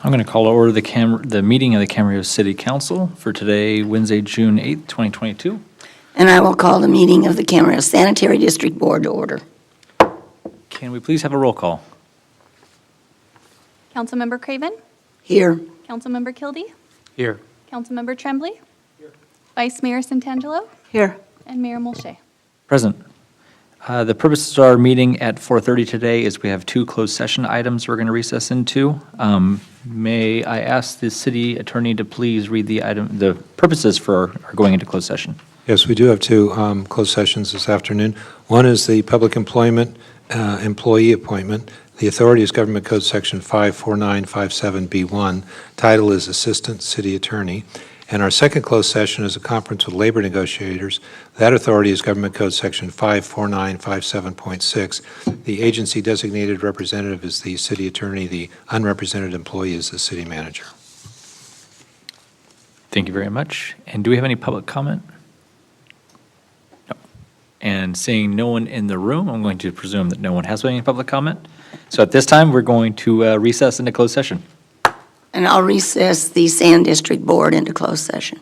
I'm going to call to order the meeting of the Camarillo City Council for today, Wednesday, June 8th, 2022. And I will call the meeting of the Camarillo Sanitary District Board to order. Can we please have a roll call? Councilmember Craven? Here. Councilmember Kilby? Here. Councilmember Tremblay? Here. Vice Mayor Santangelo? Here. And Mayor Molche. Present. The purpose of our meeting at 4:30 today is we have two closed session items we're going to recess into. May I ask the city attorney to please read the purposes for our going into closed session? Yes, we do have two closed sessions this afternoon. One is the public employment employee appointment. The authority is Government Code Section 54957B1. Title is Assistant City Attorney. And our second closed session is a conference with labor negotiators. That authority is Government Code Section 54957.6. The agency designated representative is the city attorney. The unrepresented employee is the city manager. Thank you very much. And do we have any public comment? No. And seeing no one in the room, I'm going to presume that no one has any public comment. So at this time, we're going to recess into closed session. And I'll recess the Sand District Board into closed session.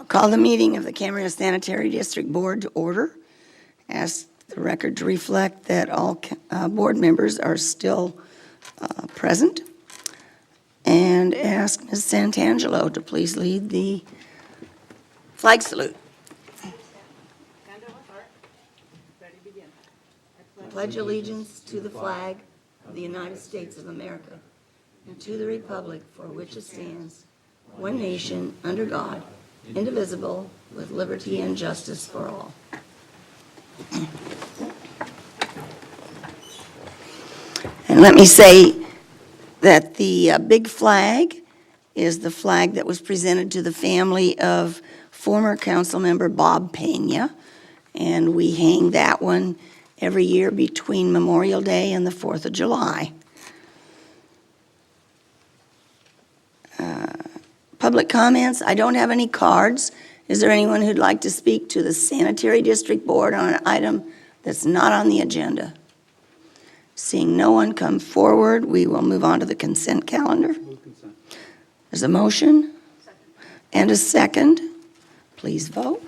Call the meeting of the Camarillo Sanitary District Board to order. Ask the record to reflect that all board members are still present. And ask Ms. Santangelo to please lead the flag salute. Pledge allegiance to the flag of the United States of America and to the republic for which it stands, one nation, under God, indivisible, with liberty and justice for all. And let me say that the big flag is the flag that was presented to the family of former council member Bob Pena, and we hang that one every year between Memorial Day and the 4th of July. Public comments, I don't have any cards. Is there anyone who'd like to speak to the Sanitary District Board on an item that's not on the agenda? Seeing no one come forward, we will move on to the consent calendar. There's a motion and a second. Please vote.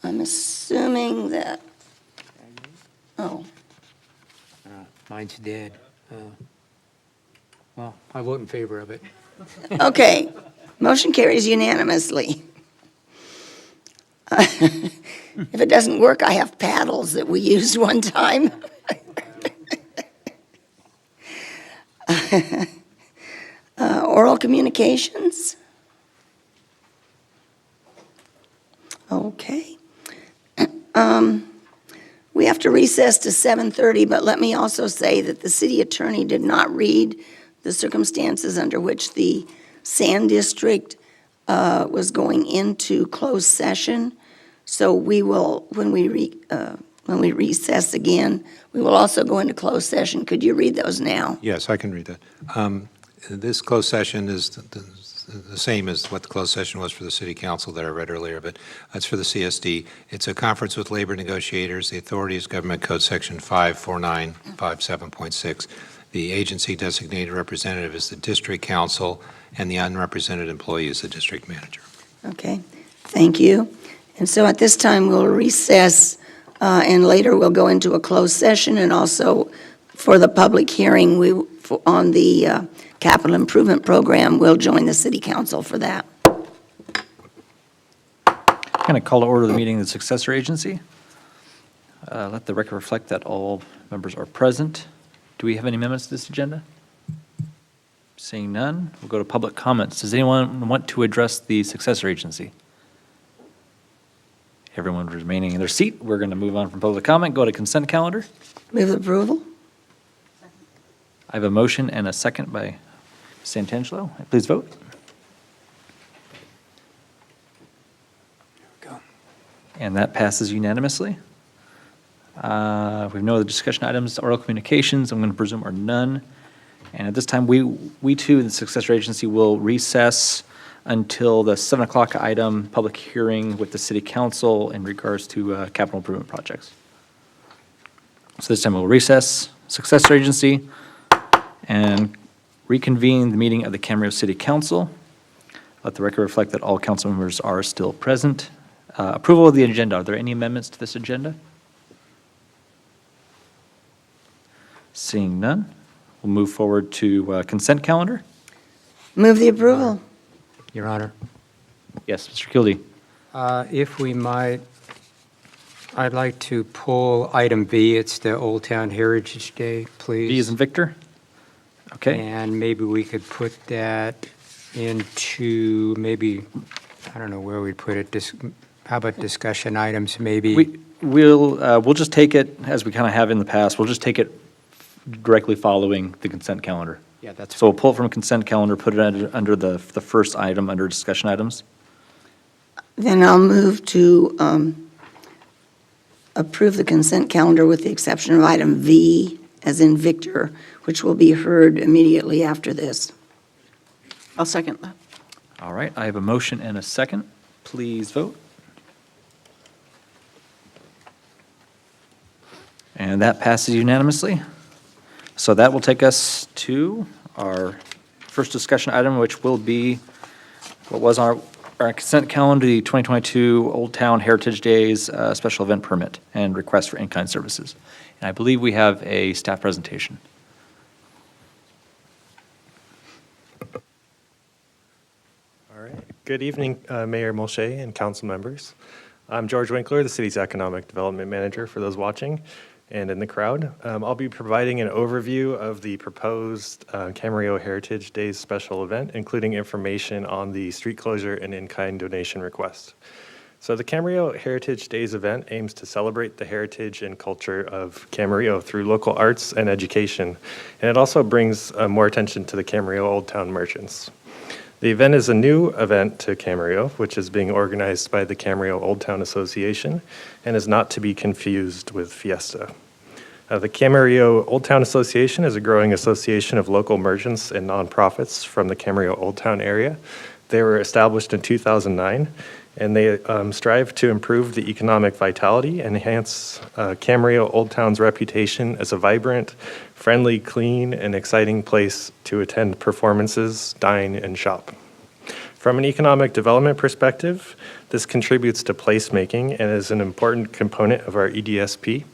I'm assuming that, oh, Mine's dead. Well, I vote in favor of it. okay. Motion carries unanimously. If it doesn't work, I have paddles that we used one time. Oral communications? Okay. We have to recess to 7:30, but let me also say that the city attorney did not read the circumstances under which the Sand District was going into closed session. So we will, when we recess again, we will also go into closed session. Could you read those now? Yes, I can read that. This closed session is the same as what the closed session was for the city council that I read earlier, but it's for the CSD. It's a conference with labor negotiators. The authority is Government Code Section 54957.6. The agency designated representative is the district council, and the unrepresented employee is the district manager. Okay, thank you. And so at this time, we'll recess, and later we'll go into a closed session, and also for the public hearing on the capital improvement program, we'll join the city council for that. Going to call to order the meeting of the successor agency. Let the record reflect that all members are present. Do we have any amendments to this agenda? Seeing none, we'll go to public comments. Does anyone want to address the successor agency? Everyone remaining in their seat. We're going to move on from public comment, go to consent calendar. Move approval? I have a motion and a second by Santangelo. Please vote. Go. And that passes unanimously. We have no other discussion items. Oral communications, I'm going to presume, are none. And at this time, we too, the successor agency, will recess until the 7 o'clock item, public hearing with the city council in regards to capital improvement projects. So this time we'll recess, successor agency, and reconvene the meeting of the Camarillo City Council. Let the record reflect that all council members are still present. Approval of the agenda. Are there any amendments to this agenda? Seeing none, we'll move forward to consent calendar. Move the approval. Your Honor, Yes, Mr. Kildee. if we might, I'd like to pull item V. It's the Old Town Heritage Day, please. V is in Victor. Okay. And maybe we could put that into maybe, I don't know where we'd put it. How about discussion items, maybe? We'll just take it, as we kind of have in the past, we'll just take it directly following the consent calendar. Yeah, that's So we'll pull it from consent calendar, put it under the first item, under discussion items. Then I'll move to approve the consent calendar with the exception of item V, as in Victor, which will be heard immediately after this. I'll second that. All right, I have a motion and a second. Please vote. And that passes unanimously. So that will take us to our first discussion item, which will be what was on our consent calendar, the 2022 Old Town Heritage Days special event permit and request for in-kind services. And I believe we have a staff presentation. All right. Good evening, Mayor Molche and council members. I'm George Winkler, the city's Economic Development Manager for those watching and in the crowd. I'll be providing an overview of the proposed Camarillo Heritage Days special event, including information on the street closure and in-kind donation request. So the Camarillo Heritage Days event aims to celebrate the heritage and culture of Camarillo through local arts and education, and it also brings more attention to the Camarillo Old Town merchants. The event is a new event to Camarillo, which is being organized by the Camarillo Old Town Association and is not to be confused with Fiesta. The Camarillo Old Town Association is a growing association of local merchants and nonprofits from the Camarillo Old Town area. They were established in 2009, and they strive to improve the economic vitality and enhance Camarillo Old Town's reputation as a vibrant, friendly, clean, and exciting place to attend performances, dine, and shop. From an economic development perspective, this contributes to placemaking and is an important component of our EDSP.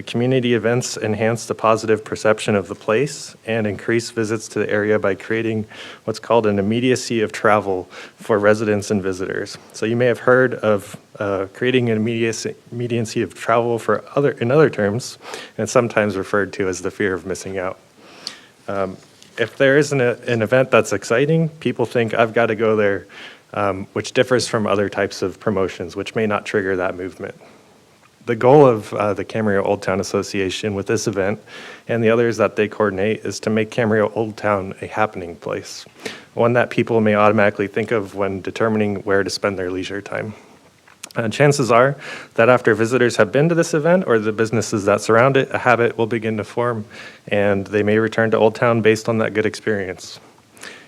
Community events enhance the positive perception of the place and increase visits to the area by creating what's called an immediacy of travel for residents and visitors. So you may have heard of creating an immediacy of travel in other terms, and it's sometimes referred to as the fear of missing out. If there is an event that's exciting, people think, I've got to go there, which differs from other types of promotions, which may not trigger that movement. The goal of the Camarillo Old Town Association with this event and the others that they coordinate is to make Camarillo Old Town a happening place, one that people may automatically think of when determining where to spend their leisure time. Chances are that after visitors have been to this event or the businesses that surround it, a habit will begin to form and they may return to Old Town based on that good experience.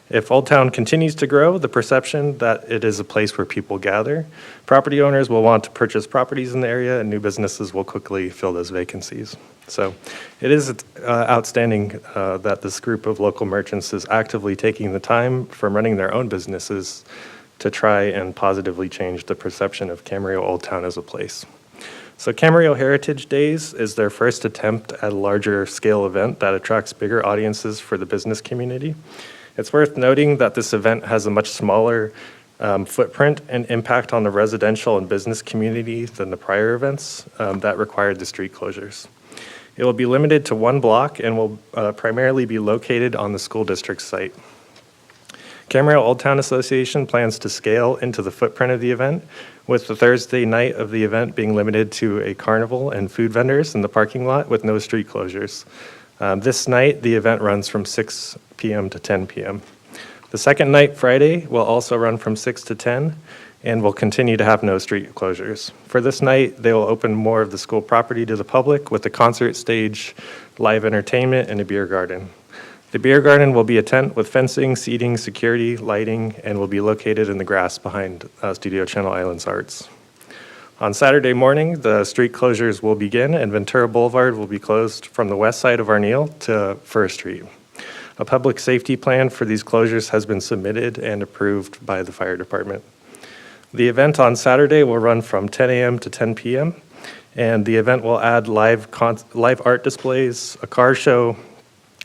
If Old Town continues to grow, the perception that it is a place where people gather, property owners will want to purchase properties in the area and new businesses will quickly fill those vacancies. So it is outstanding that this group of local merchants is actively taking the time from running their own businesses to try and positively change the perception of Camarillo Old Town as a place. So Camarillo Heritage Days is their first attempt at a larger scale event that attracts bigger audiences for the business community. It's worth noting that this event has a much smaller footprint and impact on the residential and business community than the prior events that required the street closures. It will be limited to one block and will primarily be located on the school district site. Camarillo Old Town Association plans to scale into the footprint of the event, with the Thursday night of the event being limited to a carnival and food vendors in the parking lot with no street closures. This night, the event runs from 6 p.m. to 10 p.m. The second night, Friday, will also run from 6 to 10 and will continue to have no street closures. For this night, they will open more of the school property to the public with a concert stage, live entertainment, and a beer garden. The beer garden will be a tent with fencing, seating, security, lighting, and will be located in the grass behind Studio Channel Islands Arts. On Saturday morning, the street closures will begin and Ventura Boulevard will be closed from the west side of Arneal to First Street. A public safety plan for these closures has been submitted and approved by the fire department. The event on Saturday will run from 10 a.m. to 10 p.m. and the event will add live art displays, a car show,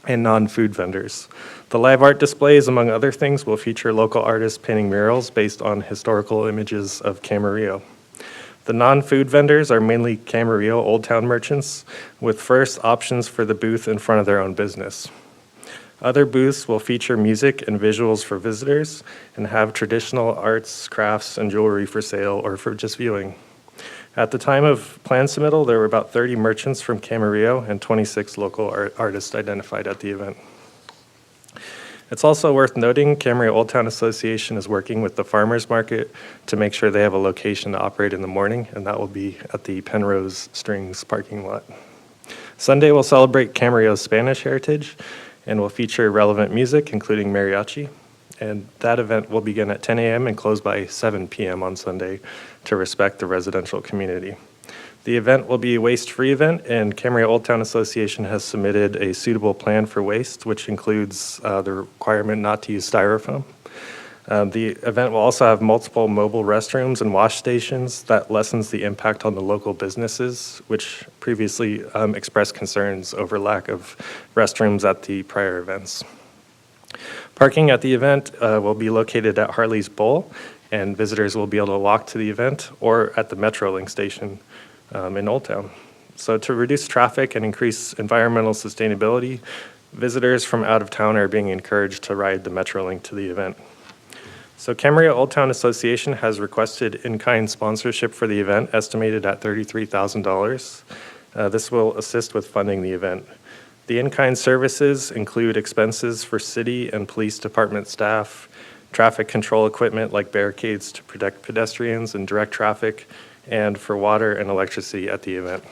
and non-food vendors. The live art displays, among other things, will feature local artists painting murals based on historical images of Camarillo. The non-food vendors are mainly Camarillo Old Town merchants with first options for the booth in front of their own business. Other booths will feature music and visuals for visitors and have traditional arts, crafts, and jewelry for sale or for just viewing. At the time of plan submittal, there were about 30 merchants from Camarillo and 26 local artists identified at the event. It's also worth noting Camarillo Old Town Association is working with the farmers market to make sure they have a location to operate in the morning, and that will be at the Penrose Strings parking lot. Sunday will celebrate Camarillo's Spanish heritage and will feature relevant music, including mariachi. And that event will begin at 10 a.m. and close by 7 p.m. on Sunday to respect the residential community. The event will be a waste-free event, and Camarillo Old Town Association has submitted a suitable plan for waste, which includes the requirement not to use styrofoam. The event will also have multiple mobile restrooms and wash stations that lessens the impact on the local businesses, which previously expressed concerns over lack of restrooms at the prior events. Parking at the event will be located at Harley's Bowl, and visitors will be able to walk to the event or at the Metrolink station in Old Town. So to reduce traffic and increase environmental sustainability, visitors from out of town are being encouraged to ride the Metrolink to the event. So Camarillo Old Town Association has requested in-kind sponsorship for the event, estimated at $33,000. This will assist with funding the event. The in-kind services include expenses for city and police department staff, traffic control equipment like barricades to protect pedestrians and direct traffic, and for water and electricity at the event.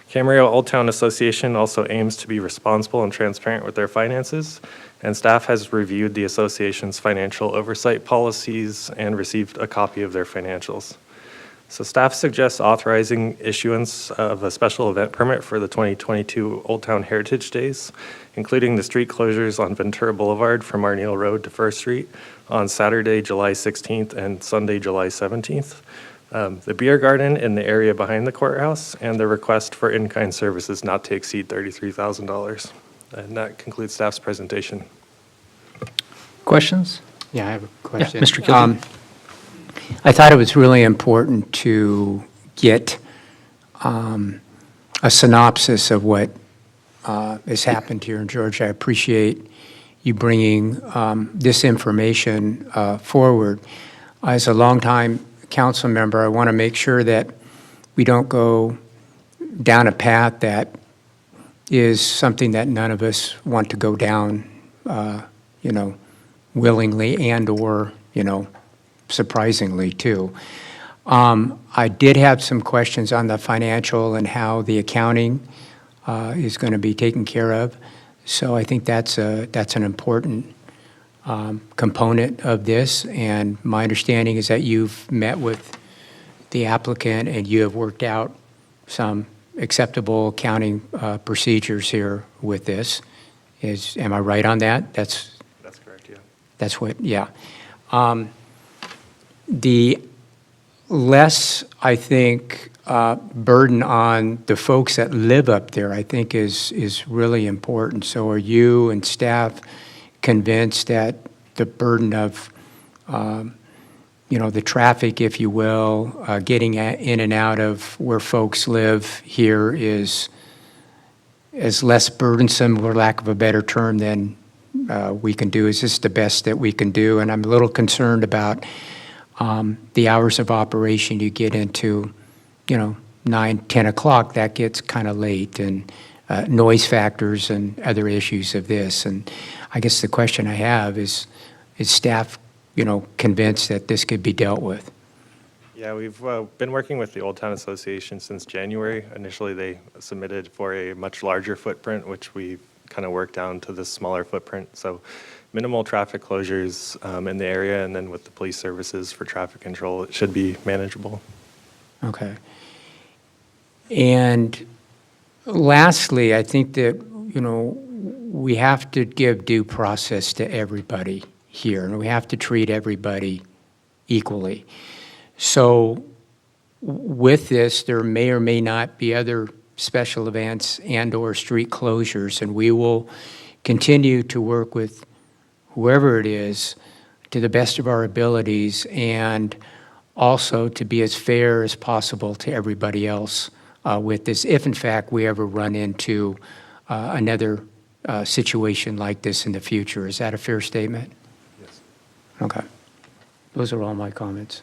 Camarillo Old Town Association also aims to be responsible and transparent with their finances, and staff has reviewed the association's financial oversight policies and received a copy of their financials. So staff suggests authorizing issuance of a special event permit for the 2022 Old Town Heritage Days, including the street closures on Ventura Boulevard from Arneal Road to First Street on Saturday, July 16th and Sunday, July 17th. The beer garden in the area behind the courthouse, and the request for in-kind services not to exceed $33,000. And that concludes staff's presentation. Questions? Yeah, I have a question. Mr. Kilby. I thought it was really important to get a synopsis of what has happened here in Georgia. I appreciate you bringing this information forward. As a longtime council member, I want to make sure that we don't go down a path that is something that none of us want to go down, willingly and or, surprisingly too. I did have some questions on the financial and how the accounting is going to be taken care of. So I think that's an important component of this. And my understanding is that you've met with the applicant and you have worked out some acceptable accounting procedures here with this. Am I right on that? That's correct, yeah. That's what, yeah. The less, I think, burden on the folks that live up there, I think, is really important. So are you and staff convinced that the burden of, the traffic, if you will, getting in and out of where folks live here is less burdensome, for lack of a better term, than we can do? Is this the best that we can do? And I'm a little concerned about the hours of operation. You get into, 9, 10 o'clock, that gets kind of late, and noise factors and other issues of this. And I guess the question I have is staff, convinced that this could be dealt with? Yeah, we've been working with the Old Town Association since January. Initially, they submitted for a much larger footprint, which we kind of worked down to this smaller footprint. So minimal traffic closures in the area, and then with the police services for traffic control, it should be manageable. Okay. And lastly, I think that, we have to give due process to everybody here, and we have to treat everybody equally. So with this, there may or may not be other special events and or street closures, and we will continue to work with whoever it is to the best of our abilities, and also to be as fair as possible to everybody else with this, if in fact we ever run into another situation like this in the future. Is that a fair statement? Yes. Okay. Those are all my comments.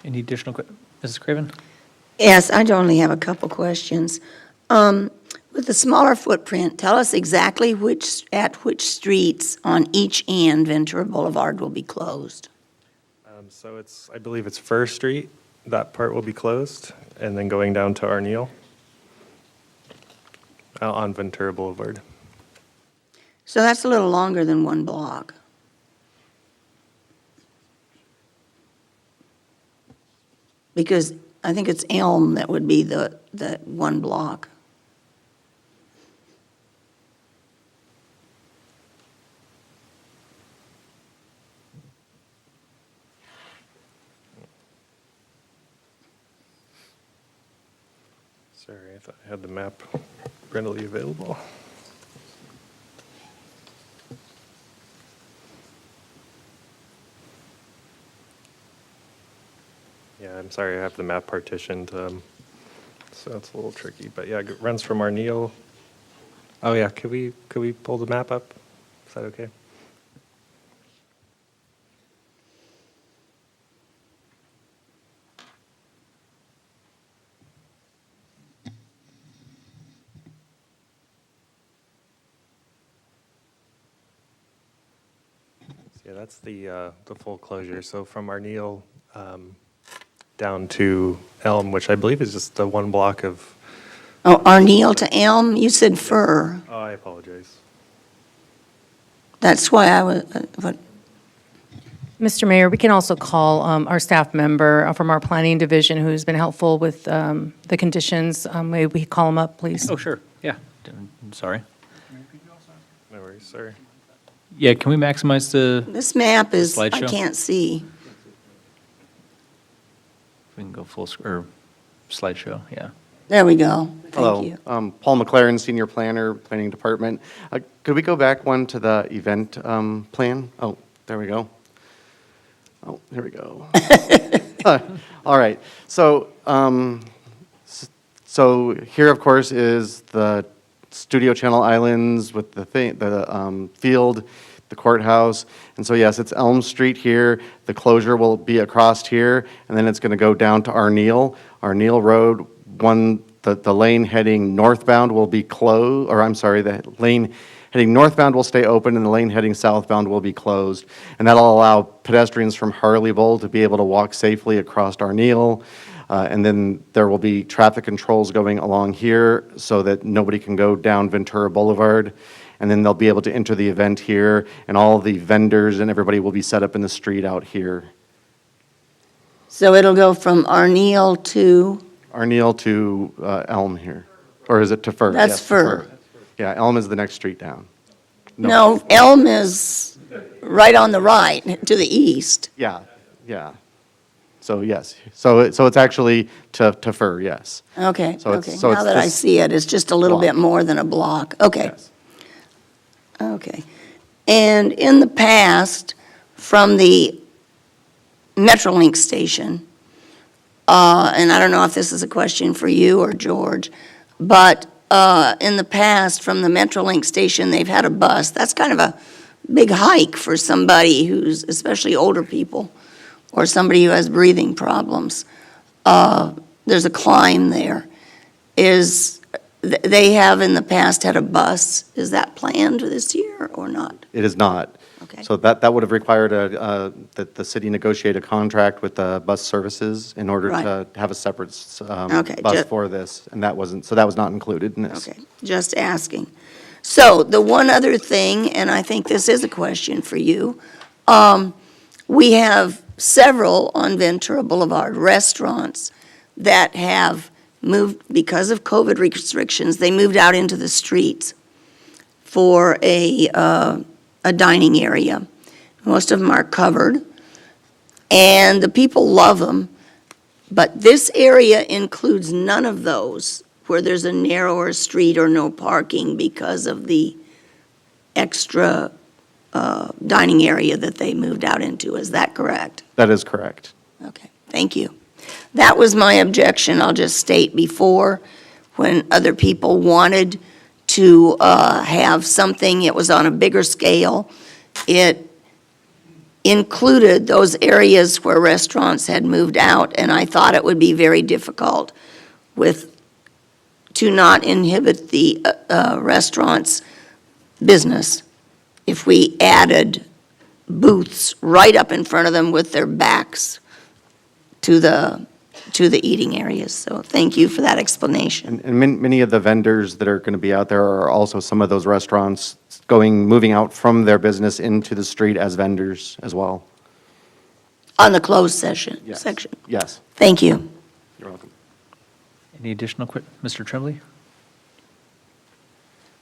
Any additional questions? Mrs. Craven? Yes, I only have a couple questions. With the smaller footprint, tell us exactly at which streets on each end Ventura Boulevard will be closed. So I believe it's First Street, that part will be closed, and then going down to Arneal on Ventura Boulevard. So that's a little longer than one block. Because I think it's Elm that would be the one block. Sorry, I thought I had the map readily available. Yeah, I'm sorry, I have the map partitioned, so it's a little tricky, but yeah, it runs from Arneal. Oh yeah, could we pull the map up? Is that okay? Yeah, that's the full closure. So from Arneal down to Elm, which I believe is just the one block of. Oh, Arneal to Elm, you said Fir. Oh, I apologize. That's why I was, Mr. Mayor, we can also call our staff member from our planning division who's been helpful with the conditions. May we call him up, please? Oh, sure, yeah, sorry. No worries, sorry. Yeah, can we maximize the, this map is, I Slideshow? can't see. if we can go or slideshow, yeah. There we go. Thank Hello, you. Paul McLaren, Senior Planner, Planning Department. Could we go back one to the event plan? Oh, there we go. Oh, here we go. All right, so, so here, of course, is the Studio Channel Islands with the field, the courthouse. And so, yes, it's Elm Street here. The closure will be across here, and then it's going to go down to Arneal. Arneal Road, the lane heading northbound will be closed, or I'm sorry, the lane heading northbound will stay open, and the lane heading southbound will be closed. And that'll allow pedestrians from Harleyville to be able to walk safely across Arneal. And then there will be traffic controls going along here so that nobody can go down Ventura Boulevard. And then they'll be able to enter the event here, and all the vendors and everybody will be set up in the street out here. So it'll go from Arneal to, Arneal to Elm here, or is it to Fir? That's Yes, to Fir. Yeah, Elm is the next street down. no, Elm is right on the right, to the east. Yeah, yeah. So yes, so it's actually to Fir, yes. Okay, So it's- okay. so Now it's that I this see it, it's just a little block. bit more than a block. Okay, Yes. okay. And in the past, from the Metrolink station, and I don't know if this is a question for you or George, but in the past, from the Metrolink station, they've had a bus. That's kind of a big hike for somebody who's, especially older people, or somebody who has breathing problems. There's a climb there. They have in the past had a bus. Is that planned this year or not? It is not. Okay. So that would have required that the city negotiate a contract with the bus services in order Right. to have a separate Okay, bus ju- for this, and that wasn't, so that was not included in this. Okay, just asking. So the one other thing, and I think this is a question for you, we have several on Ventura Boulevard restaurants that have moved, because of COVID restrictions, they moved out into the streets for a dining area. Most of them are covered, and the people love them. But this area includes none of those where there's a narrower street or no parking because of the extra dining area that they moved out into. Is that correct? That is correct. Okay, thank you. That was my objection, I'll just state before, when other people wanted to have something, it was on a bigger scale. It included those areas where restaurants had moved out, and I thought it would be very difficult to not inhibit the restaurant's business if we added booths right up in front of them with their backs to the eating areas. So thank you for that explanation. And many of the vendors that are going to be out there are also some of those restaurants moving out from their business into the street as vendors as well. On the closed section. Yes. Section. Yes. Thank you. You're welcome. Any additional Mr. Tremblay?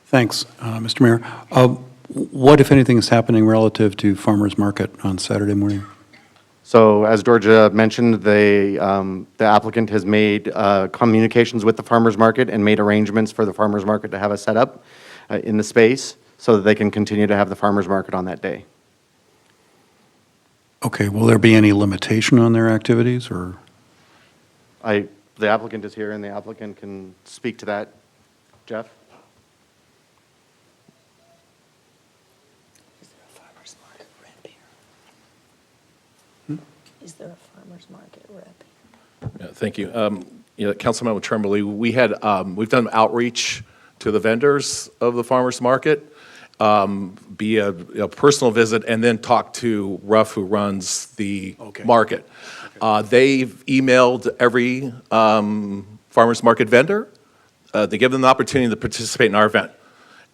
Thanks, Mr. Mayor. What, if anything, is happening relative to farmers market on Saturday morning? So as Georgia mentioned, the applicant has made communications with the farmers market and made arrangements for the farmers market to have a setup in the space so that they can continue to have the farmers market on that day. Okay, will there be any limitation on their activities, or? The applicant is here and the applicant can speak to that. Jeff? Is there a farmer's market rep here? Is there a farmer's market rep? Yeah, thank you. Councilmember Tremblay, we've done outreach to the vendors of the farmers market, be a personal visit, and then talk to Ruff, who runs the market. They've emailed every farmers market vendor. They give them the opportunity to participate in our event.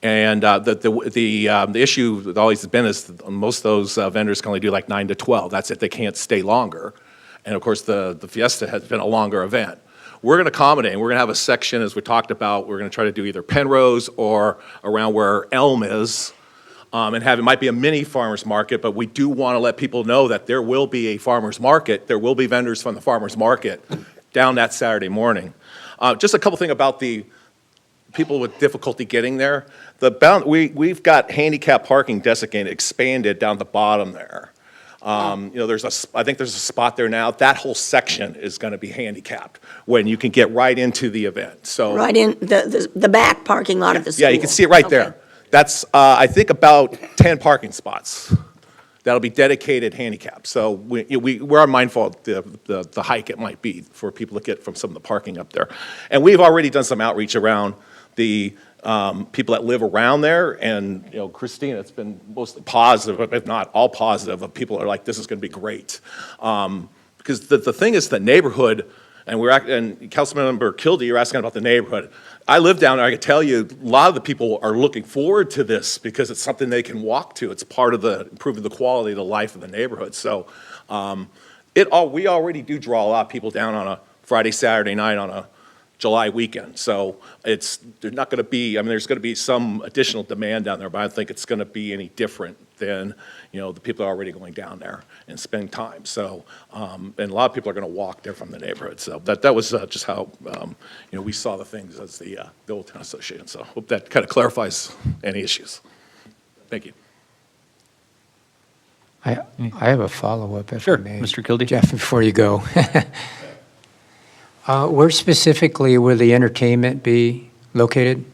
And the issue that always has been is that most of those vendors can only do like 9 to 12. That's it. They can't stay longer. And of course, the Fiesta has been a longer event. We're going to accommodate. We're going to have a section, as we talked about. We're going to try to do either Penrose or around where Elm is, and it might be a mini farmers market. But we do want to let people know that there will be a farmers market. There will be vendors from the farmers market down that Saturday morning. Just a couple things about the people with difficulty getting there. We've got handicap parking designated, expanded down the bottom there. I think there's a spot there now. That whole section is going to be handicapped when you can get right into the event. So Right in the back parking lot of the school? yeah, you can see it right there. That's I think about 10 parking spots that'll be dedicated handicap. So we're mindful of the hike it might be for people to get from some of the parking up there. And we've already done some outreach around the people that live around there, and Christina, it's been mostly positive, if not all positive, of people are like, this is going to be great. Because the thing is the neighborhood, and Councilmember Kildee, you're asking about the neighborhood. I live down there, I can tell you, a lot of the people are looking forward to this because it's something they can walk to. It's part of improving the quality of the life of the neighborhood. So we already do draw a lot of people down on a Friday, Saturday night on a July weekend. So there's not going to be, there's going to be some additional demand down there, but I don't think it's going to be any different than, the people are already going down there and spending time. So, and a lot of people are going to walk there from the neighborhood. So that was just how, we saw the things as the Old Town Association. So hope that kind of clarifies any issues. Thank you. I have a follow-up, if Sure, I may. Mr. Kildee. Jeff, before you go. Where specifically will the entertainment be located?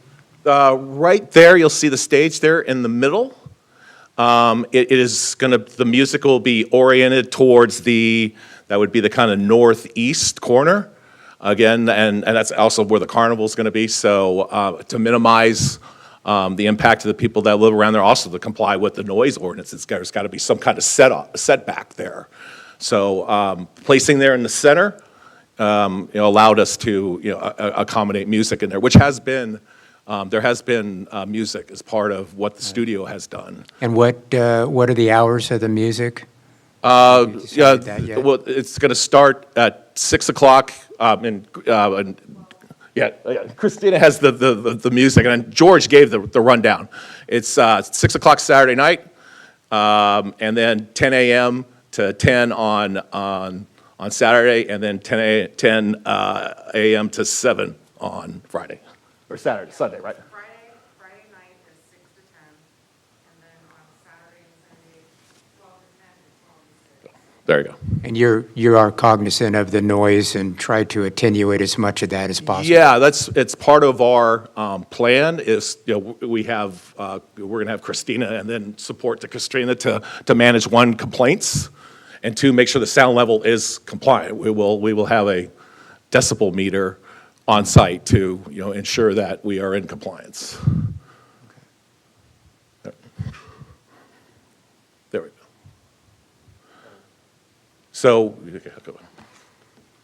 Right there, you'll see the stage there in the middle. The music will be oriented towards that would be the kind of northeast corner. Again, and that's also where the carnival's going to be. So to minimize the impact of the people that live around there, also to comply with the noise ordinance, there's got to be some kind of setback there. So placing there in the center, allowed us to accommodate music in there, which has been there has been music as part of what the studio has done. And what are the hours of the music? Well, it's going to start at 6 o'clock. Christina has the music, and George gave the rundown. It's 6 o'clock Saturday night, and then 10 a.m. to 10 on Saturday, and then 10 a.m. to 7 on Friday, or Sunday, right? Friday night is 6 to 10, and then on Saturday and Sunday, 12 to 10 and 12 to 6. There you go. And you are cognizant of the noise and try to attenuate as much of that as possible? Yeah, it's part of our plan is, we're going to have Christina and then support to Christina to manage, one, complaints, and two, make sure the sound level is compliant. We will have a decibel meter on site to ensure that we are in compliance. There we go. So,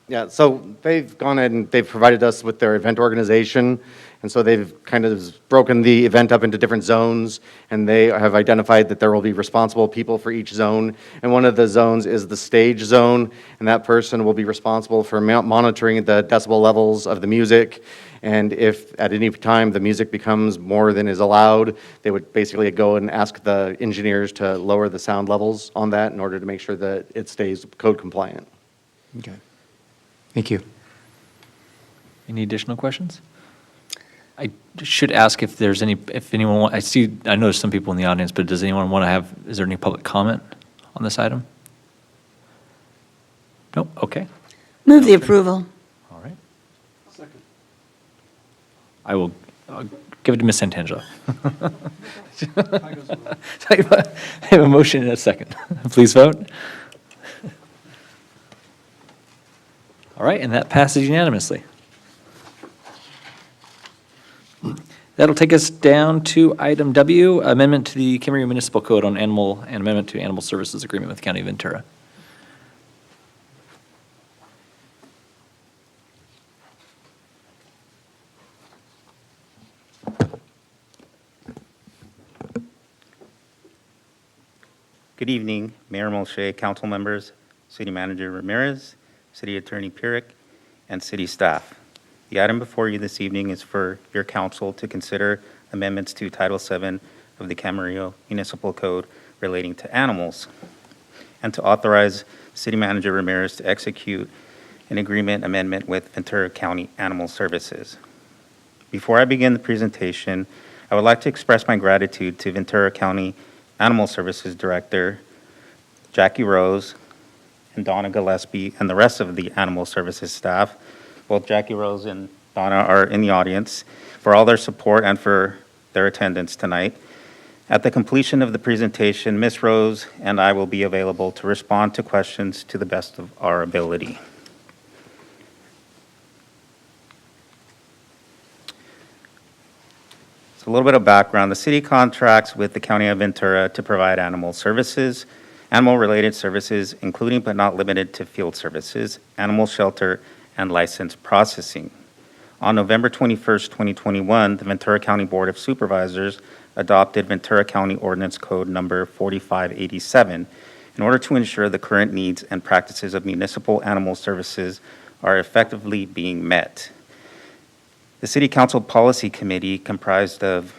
Yeah, so they've gone ahead and they've provided us with their event organization, and so they've kind of broken the event up into different zones, and they have identified that there will be responsible people for each zone, and one of the zones is the stage zone, and that person will be responsible for monitoring the decibel levels of the music, and if at any time the music becomes more than is allowed, they would basically go and ask the engineers to lower the sound levels on that in order to make sure that it stays code compliant. Okay. Thank you. Any additional questions? I should ask if there's any, if anyone, I know there's some people in the audience, but does anyone want to have, is there any public comment on this item? Nope, okay, Move the approval. all right. I will give it to Ms. Santangelo. I have a motion and a second. Please vote. All right, and that passes unanimously. That'll take us down to item W, amendment to the Camarillo Municipal Code on animal, and amendment to animal services agreement with County of Ventura. Good evening, Mayor Molche, council members, City Manager Ramirez, City Attorney Pierick, and city staff. The item before you this evening is for your council to consider amendments to Title VII of the Camarillo Municipal Code relating to animals, and to authorize City Manager Ramirez to execute an agreement amendment with Ventura County Animal Services. Before I begin the presentation, I would like to express my gratitude to Ventura County Animal Services Director Jackie Rose and Donna Gillespie and the rest of the Animal Services staff. Both Jackie Rose and Donna are in the audience, for all their support and for their attendance tonight. At the completion of the presentation, Ms. Rose and I will be available to respond to questions to the best of our ability. So a little bit of background. The city contracts with the County of Ventura to provide animal services, animal-related services, including but not limited to field services, animal shelter, and license processing. On November 21st, 2021, the Ventura County Board of Supervisors adopted Ventura County Ordinance Code number 4587 in order to ensure the current needs and practices of municipal animal services are effectively being met. The City Council Policy Committee, comprised of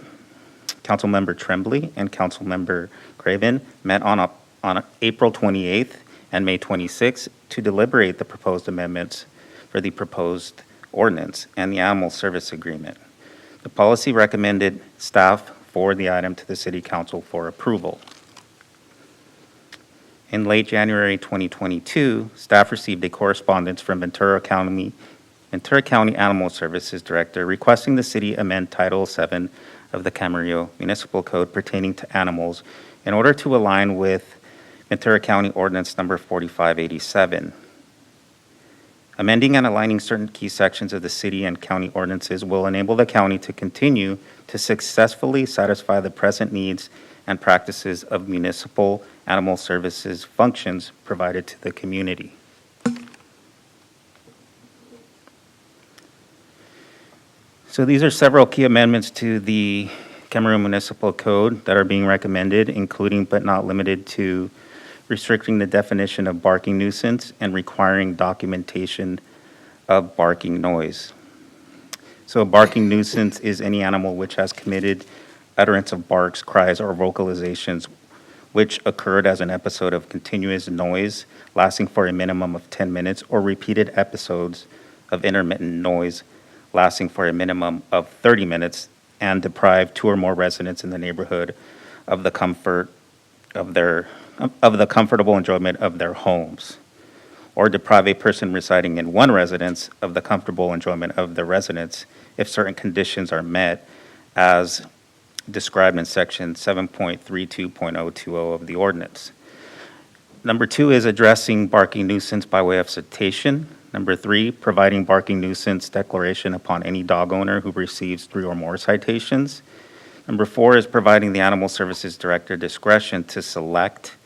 Councilmember Tremblay and Councilmember Craven, met on April 28th and May 26th to deliberate the proposed amendments for the proposed ordinance and the animal service agreement. The policy recommended staff forward the item to the City Council for approval. In late January 2022, staff received a correspondence from Ventura County Animal Services Director requesting the city amend Title VII of the Camarillo Municipal Code pertaining to animals in order to align with Ventura County Ordinance number 4587. Amending and aligning certain key sections of the city and county ordinances will enable the county to continue to successfully satisfy the present needs and practices of municipal animal services functions provided to the community. So these are several key amendments to the Camarillo Municipal Code that are being recommended, including but not limited to restricting the definition of barking nuisance and requiring documentation of barking noise. So a barking nuisance is any animal which has committed utterance of barks, cries, or vocalizations which occurred as an episode of continuous noise lasting for a minimum of 10 minutes or repeated episodes of intermittent noise lasting for a minimum of 30 minutes and deprive two or more residents in the neighborhood of the comfort of the comfortable enjoyment of their homes, or deprive a person residing in one residence of the comfortable enjoyment of their residence if certain conditions are met as described in section 7.32.020 of the ordinance. Number 2 is addressing barking nuisance by way of citation. Number 3, providing barking nuisance declaration upon any dog owner who receives 3 or more citations. Number 4 is providing the Animal Services Director discretion to select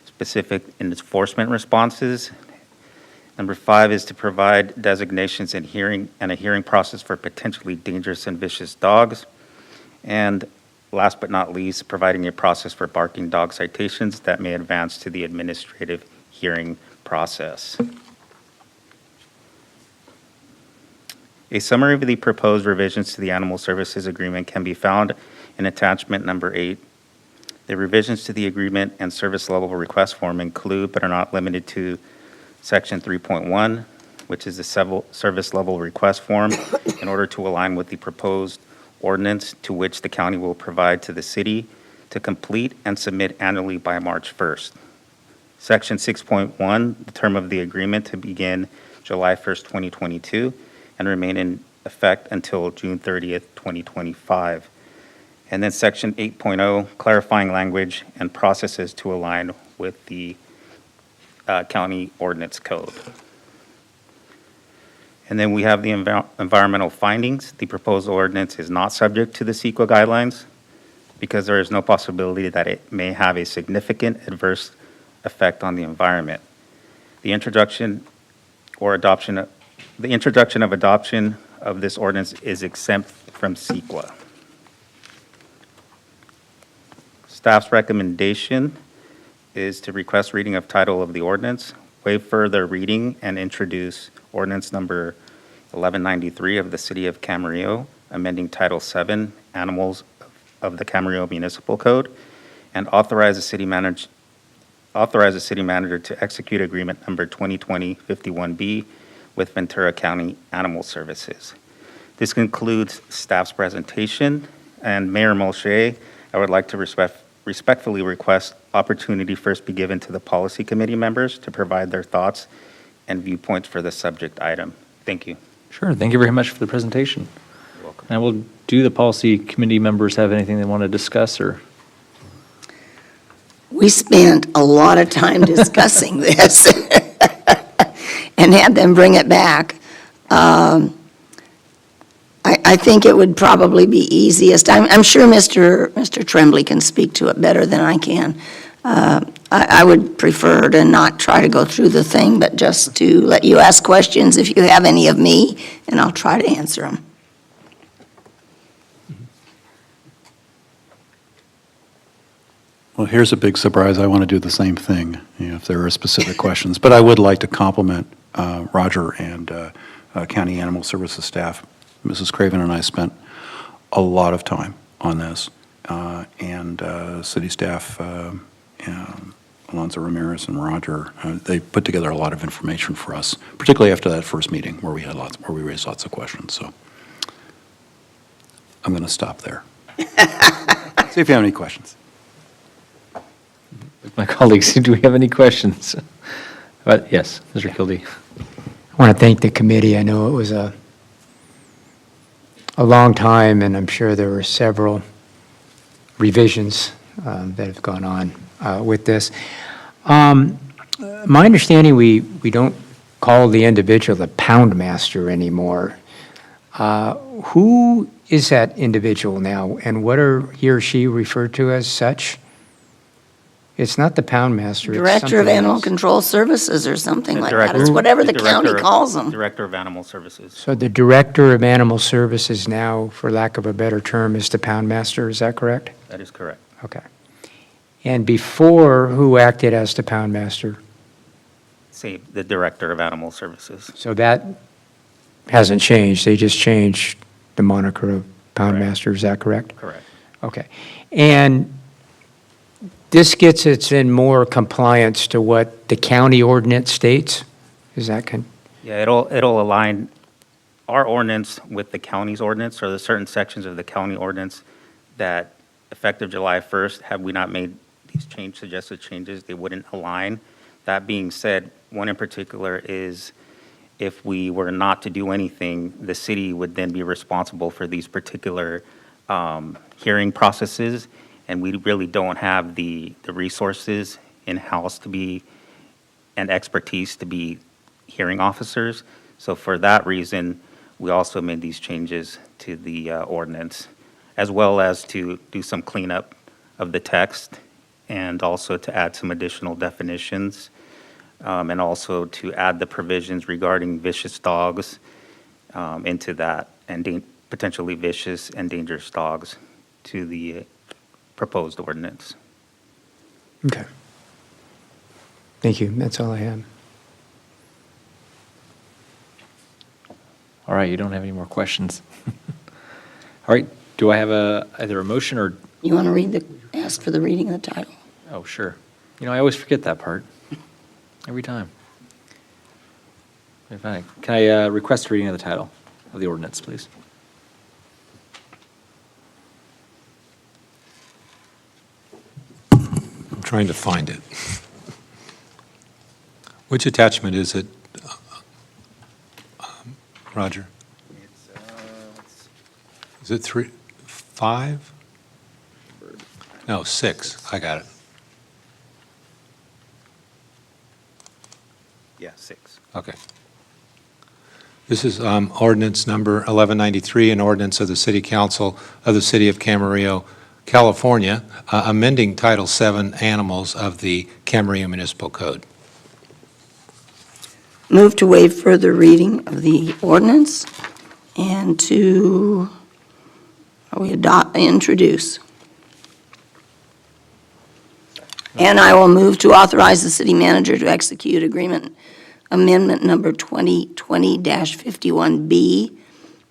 specific enforcement responses. Number 5 is to provide designations and a hearing process for potentially dangerous and vicious dogs. And last but not least, providing a process for barking dog citations that may advance to the administrative hearing process. A summary of the proposed revisions to the Animal Services Agreement can be found in attachment number 8. The revisions to the agreement and service level request form include, but are not limited to, Section 3.1, which is the service level request form, in order to align with the proposed ordinance to which the county will provide to the city to complete and submit annually by March 1st. Section 6.1, the term of the agreement to begin July 1st, 2022, and remain in effect until June 30th, 2025. And then Section 8.0, clarifying language and processes to align with the county ordinance code. And then we have the environmental findings. The proposed ordinance is not subject to the CEQA guidelines because there is no possibility that it may have a significant adverse effect on the environment. The introduction of adoption of this ordinance is exempt from CEQA. Staff's recommendation is to request reading of title of the ordinance, waive further reading, and introduce ordinance number 1193 of the City of Camarillo, amending Title 7, Animals of the Camarillo Municipal Code, and authorize the city manager to execute agreement number 2020-51B with Ventura County Animal Services. This concludes staff's presentation, and Mayor Molche, I would like to respectfully request opportunity first be given to the policy committee members to provide their thoughts and viewpoints for the subject item. Thank you. Sure, thank you very much for the presentation. You're welcome. And do the policy committee members have anything they want to discuss, or? We spent a lot of time discussing this and had them bring it back. I think it would probably be easiest. I'm sure Mr. Tremblay can speak to it better than I can. I would prefer to not try to go through the thing, but just to let you ask questions if you have any of me, and I'll try to answer them. Well, here's a big surprise. I want to do the same thing, if there are specific questions. But I would like to compliment Roger and County Animal Services staff. Mrs. Craven and I spent a lot of time on this, and city staff, Alonzo Ramirez and Roger, they put together a lot of information for us, particularly after that first meeting where we raised lots of questions. So I'm going to stop there. See if you have any questions. My colleagues, do we have any questions? But yes, Mr. Kildee. I want to thank the committee. I know it was a long time, and I'm sure there were several revisions that have gone on with this. My understanding, we don't call the individual the pound master anymore. Who is that individual now, and what are he or she referred to as such? It's not the pound master. It's Director of something Animal else. Control Services or something The like director- that. It's whatever the director county of- calls them. Director of Animal Services. So the director of animal services now, for lack of a better term, is the pound master. Is that correct? That is correct. Okay. And before, who acted as the pound master? Say, the Director of Animal Services. So that hasn't changed. They just changed the moniker of pound Correct. master. Is that correct? Correct. Okay. And this gets us in more compliance to what the county ordinance states? Is that Yeah, it'll align our ordinance with the county's ordinance, or the certain sections of the county ordinance that effective July 1st, had we not made these suggested changes, they wouldn't align. That being said, one in particular is if we were not to do anything, the city would then be responsible for these particular hearing processes, and we really don't have the resources in-house to be, and expertise to be hearing officers. So for that reason, we also made these changes to the ordinance, as well as to do some cleanup of the text and also to add some additional definitions and also to add the provisions regarding vicious dogs into that, and potentially vicious and dangerous dogs to the proposed ordinance. Okay. Thank you. That's all I have. All right, you don't have any more questions. All right, do I have either a motion or, You want to ask for the reading of the title? oh, sure. You know, I always forget that part, every time. Can I request a reading of the title of the ordinance, please? I'm trying to find it. Which attachment is it, Roger? Is it 5? No, 6. I got it. Yeah, 6. Okay. This is ordinance number 1193, an ordinance of the City Council of the City of Camarillo, California, amending Title 7 Animals of the Camarillo Municipal Code. Move to waive further reading of the ordinance and to, introduce. And I will move to authorize the city manager to execute agreement amendment number 2020-51B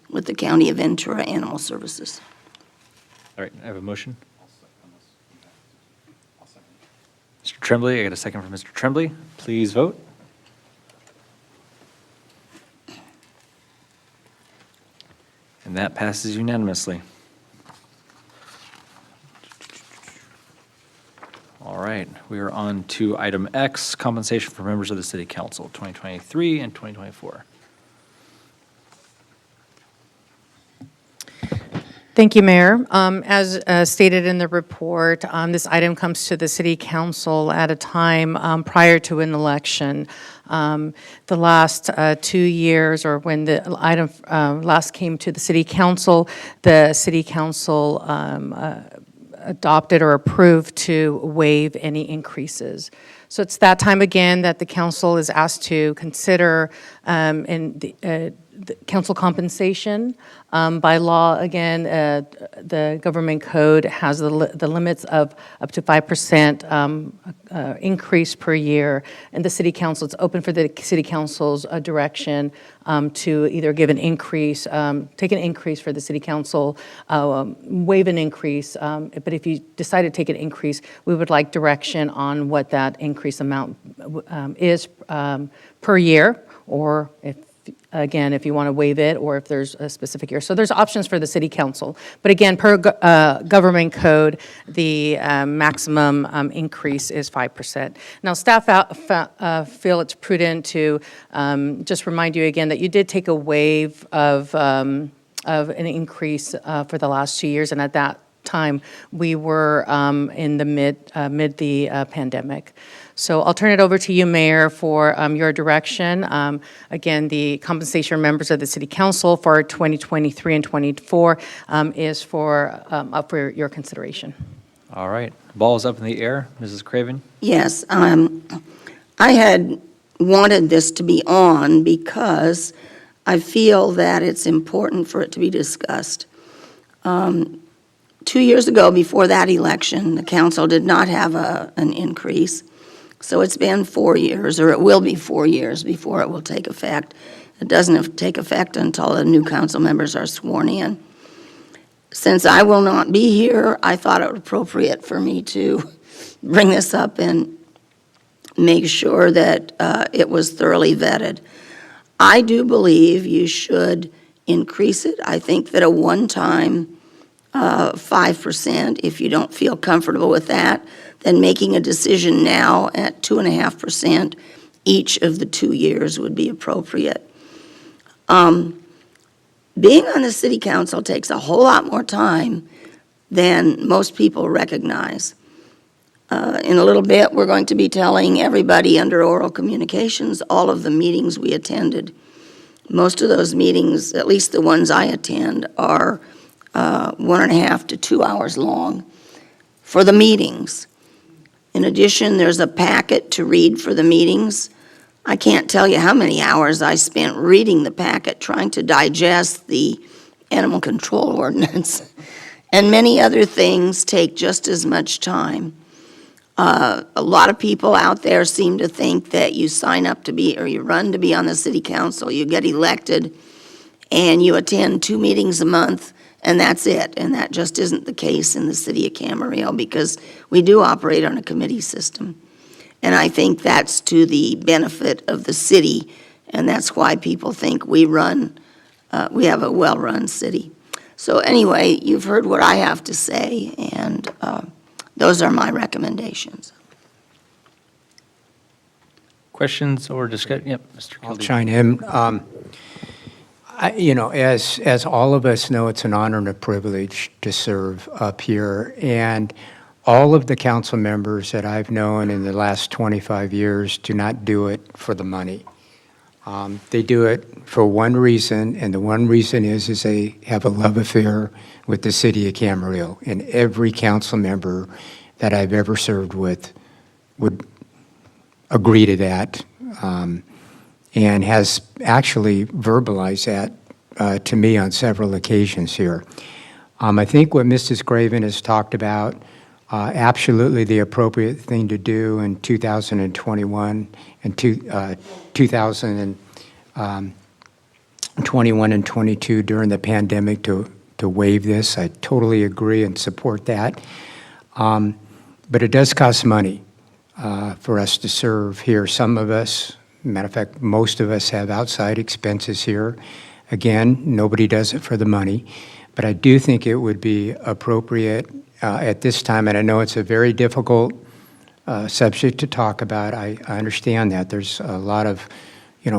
with the County of Ventura Animal Services. All right, I have a motion. Mr. Tremblay, I got a second from Mr. Tremblay. Please vote. And that passes unanimously. All right, we are on to item X, compensation for members of the City Council, 2023 and 2024. Thank you, Mayor. As stated in the report, this item comes to the City Council at a time prior to an election. The last 2 years, or when the item last came to the City Council adopted or approved to waive any increases. So it's that time again that the council is asked to consider the council compensation. By law, again, the government code has the limits of up to 5% increase per year. And the city council, it's open for the city council's direction to either give an increase, take an increase for the city council, waive an increase. But if you decide to take an increase, we would like direction on what that increase amount is per year, or if you want to waive it, or if there's a specific year. So there's options for the city council. But again, per government code, the maximum increase is 5%. Now, staff feel it's prudent to just remind you again that you did take a waive of an increase for the last 2 years, and at that time, we were in the mid the pandemic. So I'll turn it over to you, Mayor, for your direction. Again, the compensation of members of the City Council for 2023 and 2024 is up for your consideration. All right, ball is up in the air. Mrs. Craven? Yes, I had wanted this to be on because I feel that it's important for it to be discussed. 2 years ago, before that election, the council did not have an increase. So it's been 4 years, or it will be 4 years before it will take effect. It doesn't take effect until the new council members are sworn in. Since I will not be here, I thought it appropriate for me to bring this up and make sure that it was thoroughly vetted. I do believe you should increase it. I think that a one-time 5%, if you don't feel comfortable with that, then making a decision now at 2.5% each of the 2 years would be appropriate. Being on the city council takes a whole lot more time than most people recognize. In a little bit, we're going to be telling everybody under oral communications all of the meetings we attended. Most of those meetings, at least the ones I attend, are 1.5 to 2 hours long for the meetings. In addition, there's a packet to read for the meetings I can't tell you how many hours I spent reading the packet, trying to digest the animal control ordinance. And many other things take just as much time. A lot of people out there seem to think that you sign up to be, or you run to be on the city council, you get elected, and you attend 2 meetings a month, and that's it. And that just isn't the case in the city of Camarillo, because we do operate on a committee system. And I think that's to the benefit of the city, and that's why people think we have a well-run city. So anyway, you've heard what I have to say, and those are my recommendations. Questions or discussion? Yep, Mr. I'll Kildee. chime in. As all of us know, it's an honor and a privilege to serve up here. And all of the council members that I've known in the last 25 years do not do it for the money. They do it for one reason, and the one reason is they have a love affair with the city of Camarillo. And every council member that I've ever served with would agree to that, and has actually verbalized that to me on several occasions here. I think what Mrs. Graven has talked about, absolutely the appropriate thing to do in 2021 and 2021 and 22 during the pandemic to waive this. I totally agree and support that. But it does cost money for us to serve here. Some of us, matter of fact, most of us have outside expenses here. Again, nobody does it for the money. But I do think it would be appropriate at this time, and I know it's a very difficult subject to talk about. I understand that. There's a lot of,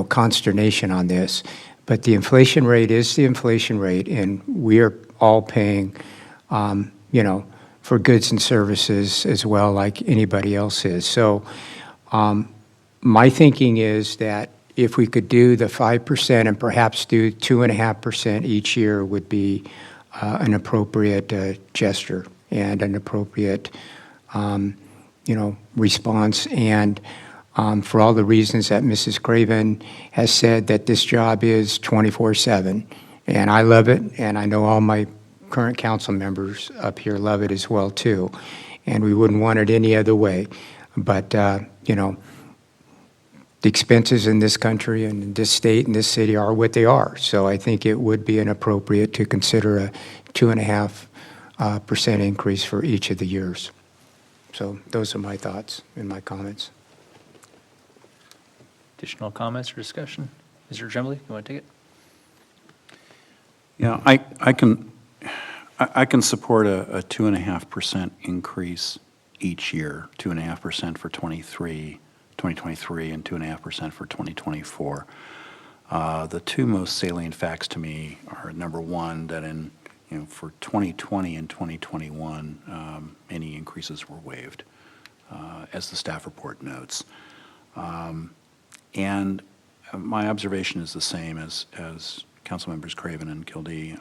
consternation on this. But the inflation rate is the inflation rate, and we are all paying, for goods and services as well, like anybody else is. So my thinking is that if we could do the 5% and perhaps do 2.5% each year would be an appropriate gesture and an appropriate, response. And for all the reasons that Mrs. Craven has said, that this job is 24/7, and I love it, and I know all my current council members up here love it as well too, and we wouldn't want it any other way. But the expenses in this country and in this state and this city are what they are. So I think it would be inappropriate to consider a 2.5% increase for each of the years. So those are my thoughts and my comments. Additional comments or discussion? Mr. Tremblay, you want to take it? Yeah, I can support a 2.5% increase each year, 2.5% for 2023 and 2.5% for 2024. The two most salient facts to me are, number one, that for 2020 and 2021, any increases were waived, as the staff report notes. And my observation is the same as Council Members Craven and Kildee.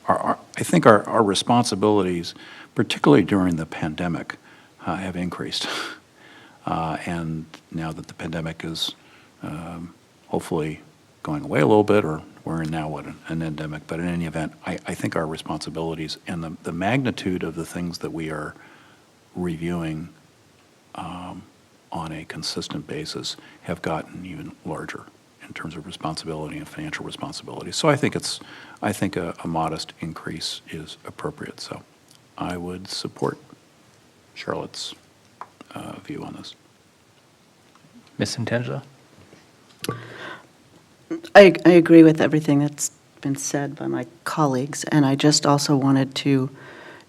I think our responsibilities, particularly during the pandemic, have increased. And now that the pandemic is hopefully going away a little bit, or we're in now an endemic, but in any event, I think our responsibilities and the magnitude of the things that we are reviewing on a consistent basis have gotten even larger in terms of responsibility and financial responsibility. So I think a modest increase is appropriate. So I would support Charlotte's view on this. Ms. Intangelo? I agree with everything that's been said by my colleagues, and I just also wanted to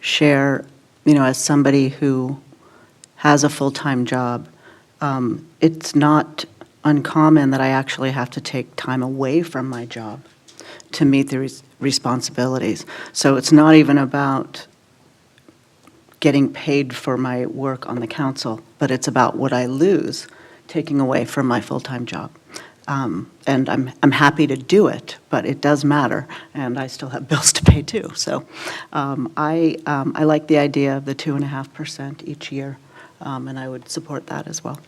share, as somebody who has a full-time job, it's not uncommon that I actually have to take time away from my job to meet the responsibilities. So it's not even about getting paid for my work on the council, but it's about what I lose taking away from my full-time job. And I'm happy to do it, but it does matter, and I still have bills to pay too. So I like the idea of the 2.5% each year, and I would support that as well.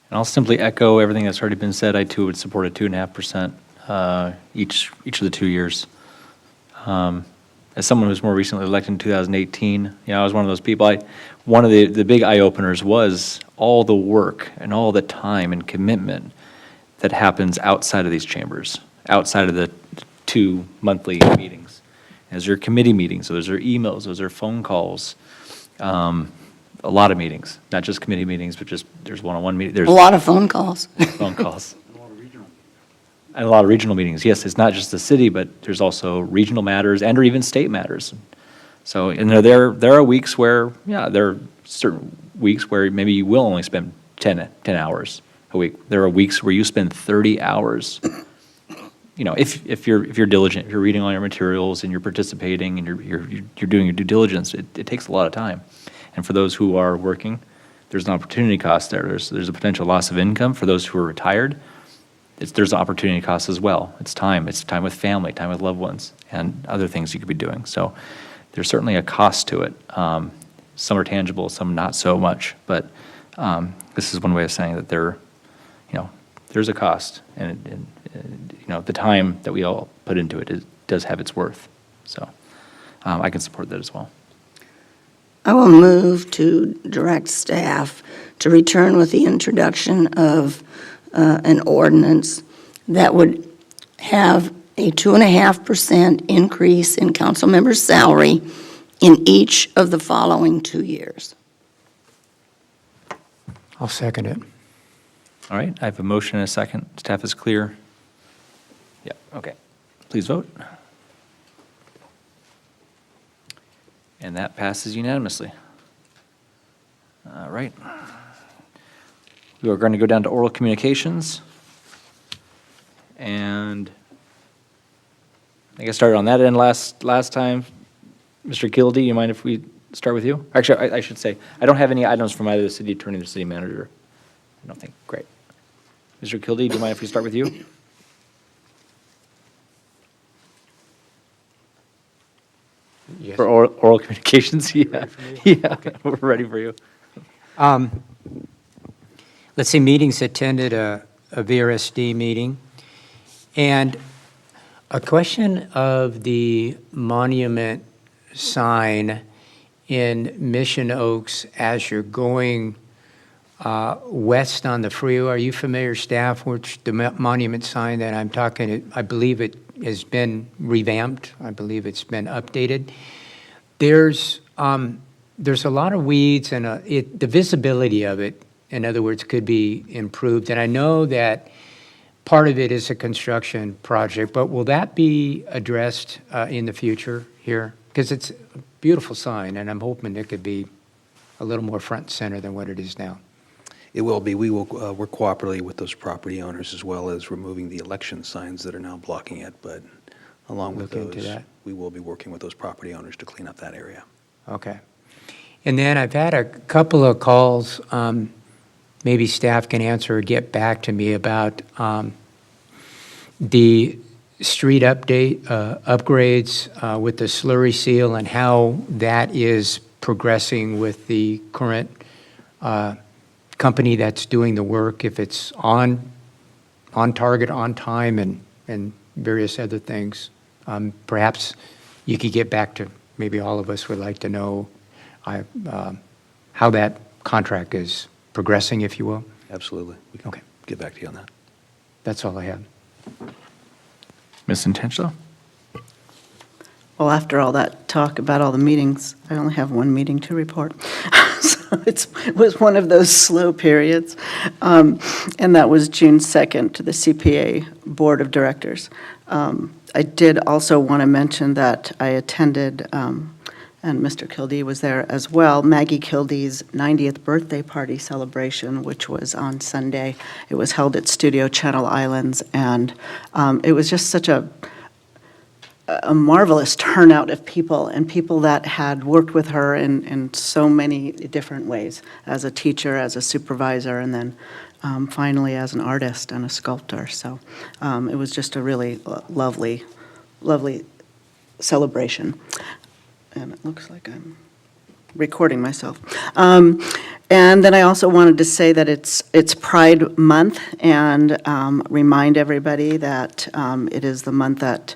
And I'll simply echo everything that's already been said. I too would support a 2.5% each of the 2 years. As someone who was more recently elected in 2018, I was one of those people. One of the big eye-openers was all the work and all the time and commitment that happens outside of these chambers, outside of the 2 monthly meetings. Those are committee meetings, those are emails, those are phone calls, a lot of meetings, not just committee meetings, but just there's one-on-one meetings. A lot of phone calls. Phone calls. And a lot of regional meetings. Yes, it's not just the city, but there's also regional matters and or even state matters. So, and there are weeks where, there are certain weeks where maybe you will only spend 10 hours a week. There are weeks where you spend 30 hours. If you're diligent, if you're reading all your materials and you're participating and you're doing your due diligence, it takes a lot of time. And for those who are working, there's an opportunity cost there. There's a potential loss of income. For those who are retired, there's opportunity costs as well. It's time with family, time with loved ones, and other things you could be doing. So there's certainly a cost to it. Some are tangible, some not so much. But this is one way of saying that there's a cost, and the time that we all put into it does have its worth. So I can support that as well. I will move to direct staff to return with the introduction of an ordinance that would have a 2.5% increase in council members' salary in each of the following 2 years. I'll second it. All right, I have a motion and a second. Staff is clear? Yeah, okay. Please vote. And that passes unanimously. All right. We are going to go down to oral communications. And I think I started on that end last time. Mr. Gildy, you mind if we start with you? Actually, I should say, I don't have any items from either the city attorney or the city manager. I don't think. Great. Mr. Gildy, do you mind if we start with you? Yes. For oral communications? Yeah. Yeah, we're ready for you. Let's see, meetings attended a VRSD meeting. And a question of the monument sign in Mission Oaks as you're going west on the freeway. Are you familiar, staff, which the monument sign that I'm talking, I believe it has been revamped. I believe it's been updated. There's a lot of weeds and the visibility of it, in other words, could be improved. And I know that part of it is a construction project, but will that be addressed in the future here? Because it's a beautiful sign, and I'm hoping it could be a little more front and center than what it is now. It will be. We will work cooperatively with those property owners as well as removing the election signs that are now blocking it. But along with Look into those, that. we will be working with those property owners to clean up that area. Okay. And then I've had a couple of calls, maybe staff can answer or get back to me about the street upgrades with the slurry seal and how that is progressing with the current company that's doing the work, if it's on target, on time, and various other things. Perhaps you could get back to, maybe all of us would like to know how that contract is progressing, if you will. Absolutely. We can Okay. get back to you on that. That's all I have. Ms. Intentional? Well, after all that talk about all the meetings, I only have one meeting to report. So it was one of those slow periods. And that was June 2nd to the CPA Board of Directors. I did also want to mention that I attended, and Mr. Kildee was there as well, Maggie Kildee's 90th birthday party celebration, which was on Sunday. It was held at Studio Channel Islands, and it was just such a marvelous turnout of people, and people that had worked with her in so many different ways, as a teacher, as a supervisor, and then finally as an artist and a sculptor. So it was just a really lovely, lovely celebration. And it looks like I'm recording myself. And then I also wanted to say that it's Pride Month, and remind everybody that it is the month that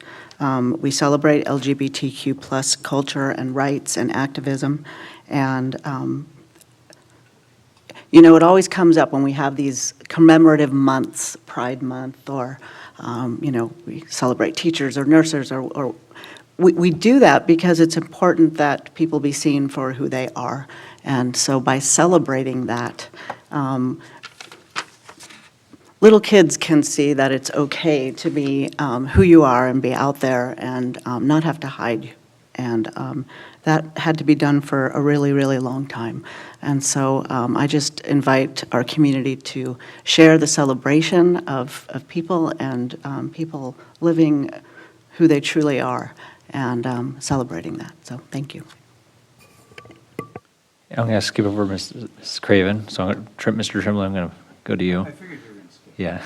we celebrate LGBTQ plus culture and rights and activism. And you know, it always comes up when we have these commemorative months, Pride Month, or, you know, we celebrate teachers or nurses, or we do that because it's important that people be seen for who they are. And so by celebrating that, little kids can see that it's okay to be who you are and be out there and not have to hide. And that had to be done for a really, really long time. And so I just invite our community to share the celebration of people and people living who they truly are and celebrating that. So thank you. I'm going to skip over Mrs. Craven, so Mr. Trimble, I'm going to go to you. I figured you were going to skip. Yeah.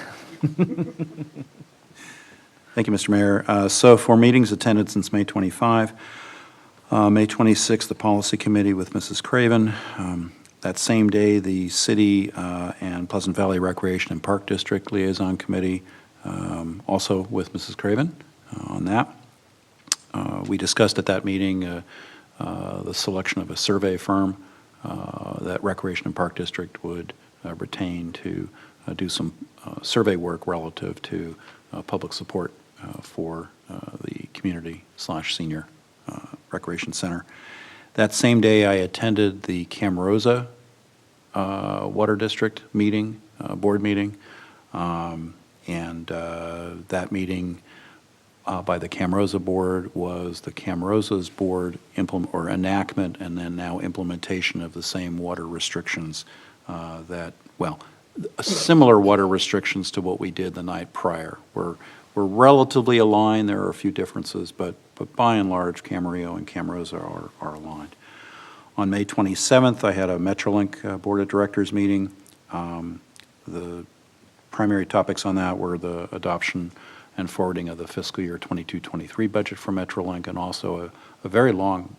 Thank you, Mr. Mayor. So for meetings attended since May 25, May 26, the Policy Committee with Mrs. Craven. That same day, the City and Pleasant Valley Recreation and Park District Liaison Committee, also with Mrs. Craven on that. We discussed at that meeting the selection of a survey firm that Recreation and Park District would retain to do some survey work relative to public support for the community/senior recreation center. That same day, I attended the Camarillo Water District meeting, board meeting, and that meeting by the Camarillo board was the Camarillo's board enactment and then now implementation of the same water restrictions similar water restrictions to what we did the night prior. We're relatively aligned. There are a few differences, but by and large, Camarillo and Camarillo are aligned. On May 27th, I had a Metrolink Board of Directors meeting. The primary topics on that were the adoption and forwarding of the fiscal year 22-23 budget for Metrolink, and also a very long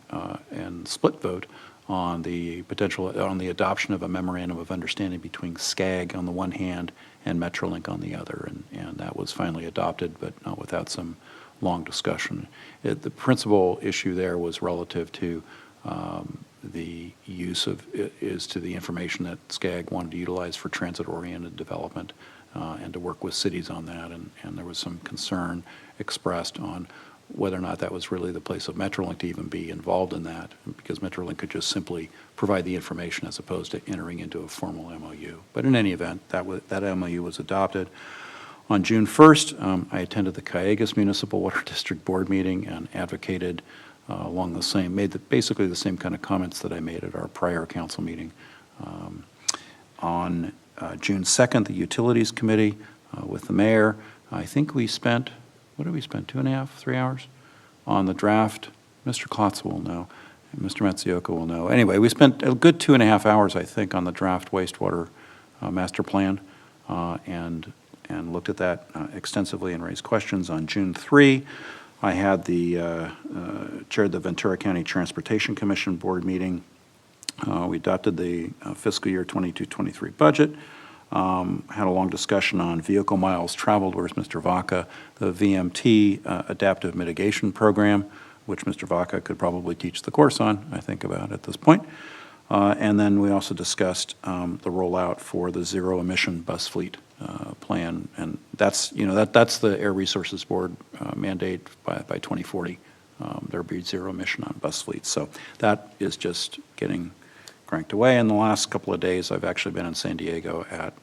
and split vote on the adoption of a memorandum of understanding between SCAG on the one hand and Metrolink on the other, and that was finally adopted, but not without some long discussion. The principal issue there was relative to the use of the information that SCAG wanted to utilize for transit-oriented development and to work with cities on that, and there was some concern expressed on whether or not that was really the place of Metrolink to even be involved in that, because Metrolink could just simply provide the information as opposed to entering into a formal MOU. But in any event, that MOU was adopted. On June 1st, I attended the Cayugas Municipal Water District Board meeting and advocated basically the same kind of comments that I made at our prior council meeting. On June 2nd, the Utilities Committee with the mayor, I think we spent, what did we spend, 2.5, 3 hours on the draft? Mr. Klotz will know, and Mr. Matsuoka will know. Anyway, we spent a good 2.5 hours, I think, on the draft wastewater master plan and looked at that extensively and raised questions. On June 3, I had chaired the Ventura County Transportation Commission board meeting. We adopted the fiscal year 22-23 budget. Had a long discussion on vehicle miles traveled. Where's Mr. Vaca? The VMT Adaptive Mitigation Program, which Mr. Vaca could probably teach the course on, I think, about at this point. And then we also discussed the rollout for the zero-emission bus fleet plan, and that's the Air Resources Board mandate by 2040. There'll be zero emission on bus fleets, so that is just getting cranked away. In the last couple of days, I've actually been in San Diego at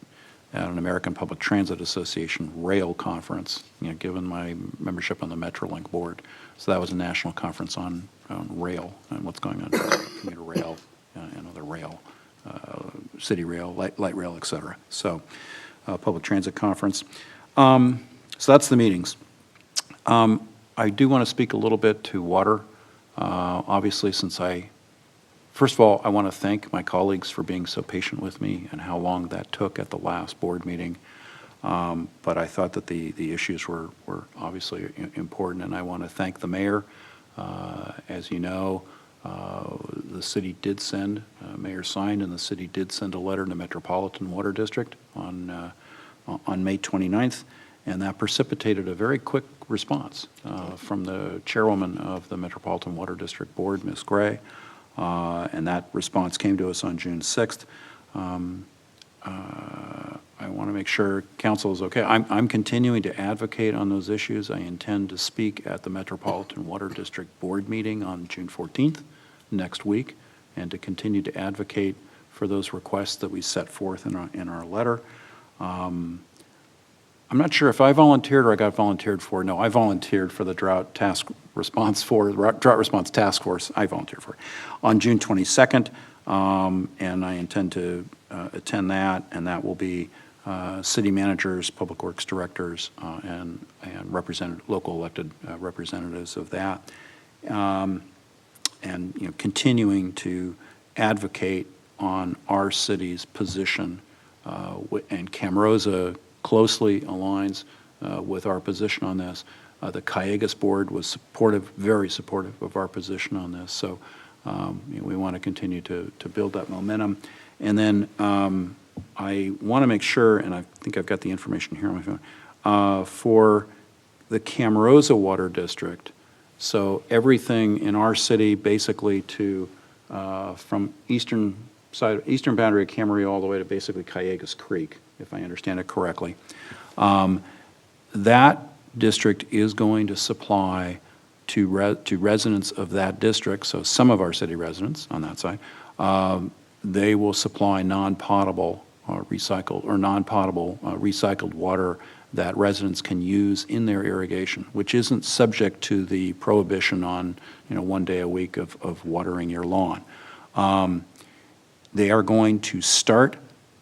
an American Public Transit Association rail conference, given my membership on the Metrolink board. So that was a national conference on rail and what's going on with commuter rail and other rail, city rail, light rail, et cetera. So public transit conference. So that's the meetings. I do want to speak a little bit to water. Obviously, first of all, I want to thank my colleagues for being so patient with me and how long that took at the last board meeting. But I thought that the issues were obviously important, and I want to thank the mayor. As you know, The city did send, Mayor signed, and the city did send a letter to Metropolitan Water District on May 29th, and that precipitated a very quick response from the chairwoman of the Metropolitan Water District Board, Ms. Gray, and that response came to us on June 6th. I want to make sure council is okay. I'm continuing to advocate on those issues. I intend to speak at the Metropolitan Water District Board meeting on June 14th, next week, and to continue to advocate for those requests that we set forth in our letter. I'm not sure if I volunteered or I got volunteered for. No, I volunteered for the Drought Response Task Force. I volunteered for it on June 22nd, and I intend to attend that, and that will be city managers, public works directors, and local elected representatives of that, and continuing to advocate on our city's position, and Camarillo closely aligns with our position on this. The Callegas board was supportive, very supportive of our position on this. So we want to continue to build that momentum. And then I want to make sure, and I think I've got the information here on my phone, for the Camarillo Water District. So everything in our city, basically to from eastern boundary of Camarillo all the way to basically Callegas Creek, if I understand it correctly. That district is going to supply to residents of that district, so some of our city residents on that side, they will supply non-potable recycled water that residents can use in their irrigation, which isn't subject to the prohibition on 1 day a week of watering your lawn. They are going to start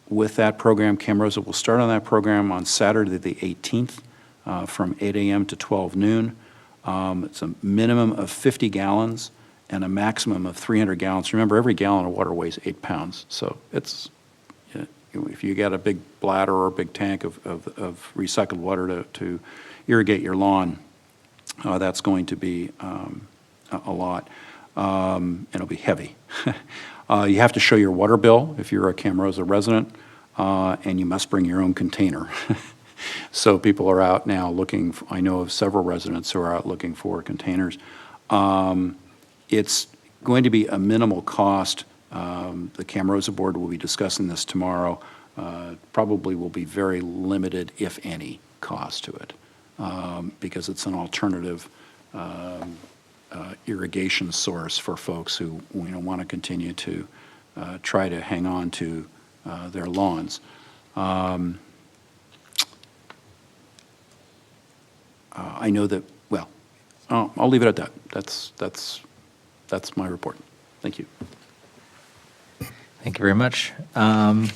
with that program. Camarillo will start on that program on Saturday the 18th from 8 a.m. to 12 noon. It's a minimum of 50 gallons and a maximum of 300 gallons. Remember, every gallon of water weighs 8 pounds, so it's, if you got a big bladder or a big tank of recycled water to irrigate your lawn, that's going to be a lot, and it'll be heavy. You have to show your water bill if you're a Camarillo resident, and you must bring your own container. So people are out now looking, I know of several residents who are out looking for containers. It's going to be a minimal cost. The Camarillo board will be discussing this tomorrow. Probably will be very limited, if any, cost to it, because it's an alternative irrigation source for folks who want to continue to try to hang on to their lawns. I know that, well, I'll leave it at that. That's my report. Thank you. Thank you very much. On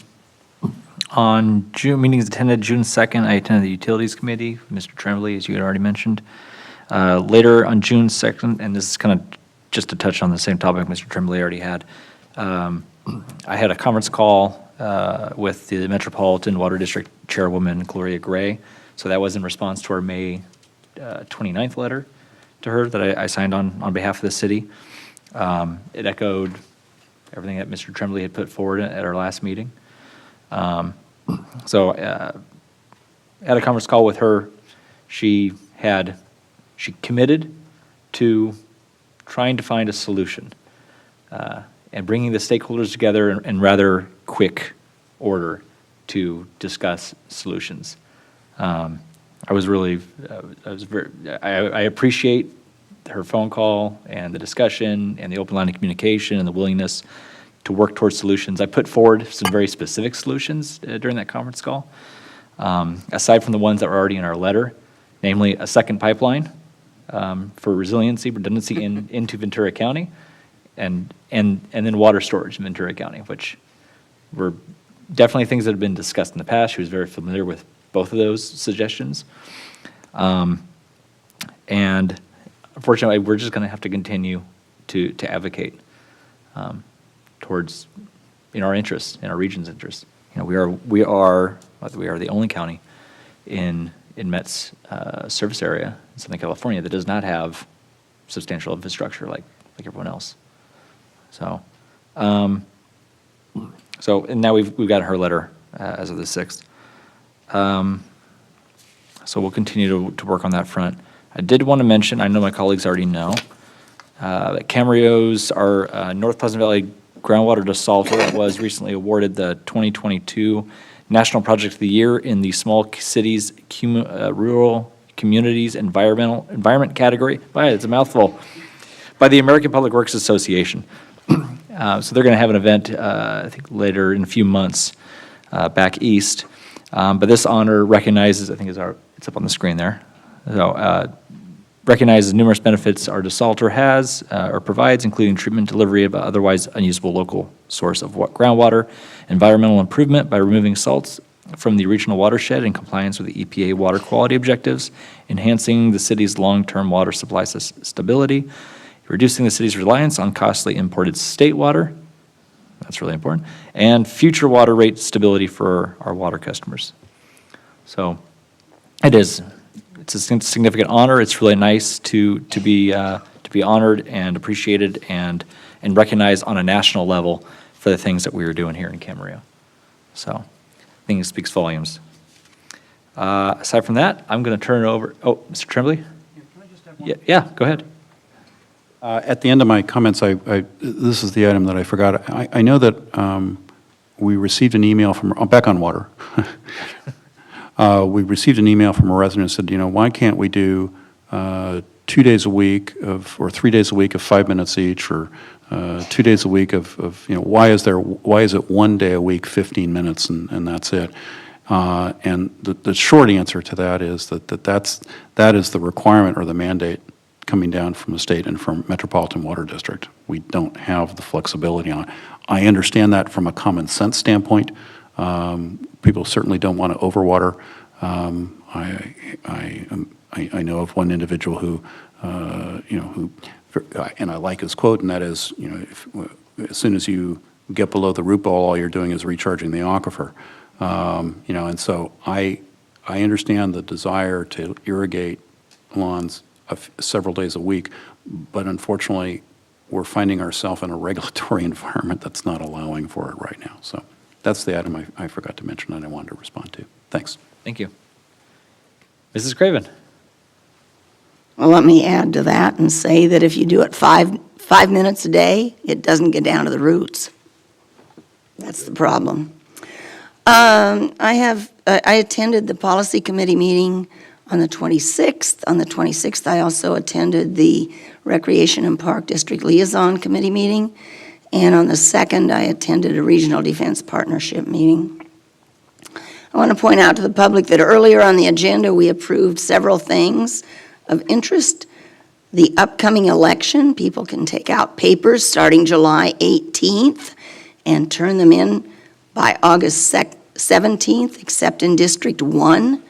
meetings attended June 2nd, I attended the Utilities Committee, Mr. Tremblay, as you had already mentioned. Later on June 2nd, and this is kind of just to touch on the same topic Mr. Tremblay already had, I had a conference call with the Metropolitan Water District Chairwoman, Gloria Gray. So that was in response to our May 29th letter to her that I signed on behalf of the city. It echoed everything that Mr. Tremblay had put forward at our last meeting. So had a conference call with her. She committed to trying to find a solution and bringing the stakeholders together in rather quick order to discuss solutions. I appreciate her phone call and the discussion and the open line of communication and the willingness to work towards solutions. I put forward some very specific solutions during that conference call, aside from the ones that were already in our letter, namely a second pipeline for resiliency, redundancy into Ventura County, and then water storage in Ventura County, which were definitely things that have been discussed in the past. She was very familiar with both of those suggestions. And unfortunately, we're just going to have to continue to advocate towards our interests, in our region's interests. We are the only county in Met's service area in Southern California that does not have substantial infrastructure like everyone else. So, and now we've got her letter as of the 6th. So we'll continue to work on that front. I did want to mention, I know my colleagues already know, that Camarillo's, our North Pleasant Valley groundwater desalter, was recently awarded the 2022 National Project of the Year in the Small Cities Rural Communities Environment category. Wow, it's a mouthful. By the American Public Works Association. So they're going to have an event, I think later in a few months, back east. But this honor recognizes, I think it's up on the screen there. So, recognizes numerous benefits our desalter has or provides, including treatment delivery of otherwise unusable local source of groundwater, environmental improvement by removing salts from the regional watershed in compliance with the EPA water quality objectives, enhancing the city's long-term water supply stability, reducing the city's reliance on costly imported state water, that's really important, and future water rate stability for our water customers. So it's a significant honor. It's really nice to be honored and appreciated and recognized on a national level for the things that we are doing here in Camarillo. So I think it speaks volumes. Aside from that, I'm going to turn it over. Oh, Mr. Tremblay? Can I just have one? Yeah, go ahead. At the end of my comments, this is the item that I forgot. I know that we received an email from, back on water. We received an email from a resident who said, why can't we do 2 days a week or 3 days a week of 5 minutes each, or 2 days a week of why is it 1 day a week, 15 minutes, and that's it? And the short answer to that is that is the requirement or the mandate coming down from the state and from Metropolitan Water District. We don't have the flexibility on it. I understand that from a common sense standpoint. People certainly don't want to overwater. I know of one individual who, and I like his quote, and that is, as soon as you get below the root ball, all you're doing is recharging the aquifer. And so I understand the desire to irrigate lawns several days a week, but unfortunately, we're finding ourselves in a regulatory environment that's not allowing for it right now. So that's the item I forgot to mention and I wanted to respond to. Thanks. Thank you. Mrs. Craven? Well, let me add to that and say that if you do it five minutes a day, it doesn't get down to the roots. That's the problem. I attended the policy committee meeting on the 26th. On the 26th, I also attended the Recreation and Park District Liaison Committee meeting. And on the 2nd, I attended a Regional Defense Partnership meeting. I want to point out to the public that earlier on the agenda, we approved several things of interest. The upcoming election, people can take out papers starting July 18th and turn them in by August 17th, except in District 1.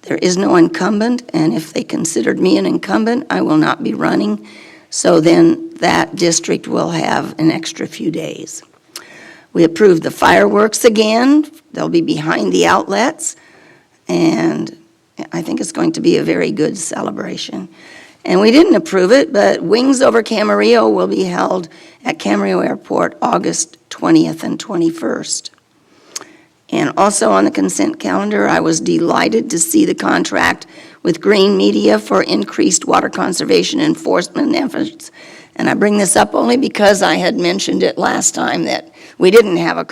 There is no incumbent, and if they considered me an incumbent, I will not be running. So then that district will have an extra few days. We approved the fireworks again. They'll be behind the outlets, and I think it's going to be a very good celebration. And we didn't approve it, but Wings Over Camarillo will be held at Camarillo Airport August 20th and 21st. And also on the consent calendar, I was delighted to see the contract with Green Media for increased water conservation enforcement efforts. And I bring this up only because I had mentioned it last time that we didn't have a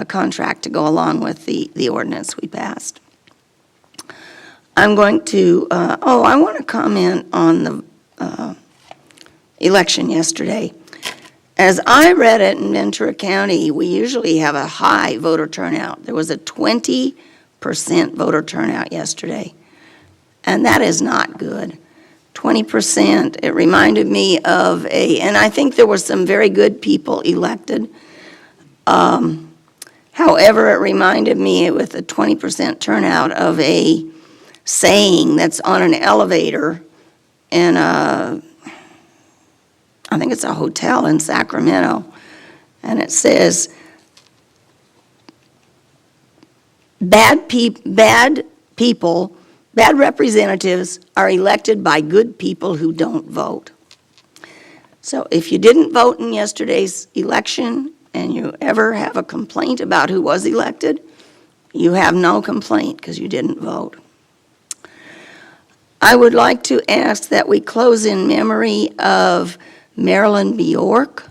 contract to go along with the ordinance we passed. I'm going to, I want to comment on the election yesterday. As I read it in Ventura County, we usually have a high voter turnout. There was a 20% voter turnout yesterday, and that is not good. 20%, it reminded me of and I think there were some very good people elected. However, it reminded me with a 20% turnout of a saying that's on an elevator in I think it's a hotel in Sacramento, and it says, bad people, bad representatives are elected by good people who don't vote. So if you didn't vote in yesterday's election and you ever have a complaint about who was elected, you have no complaint because you didn't vote. I would like to ask that we close in memory of Marilyn Bjork,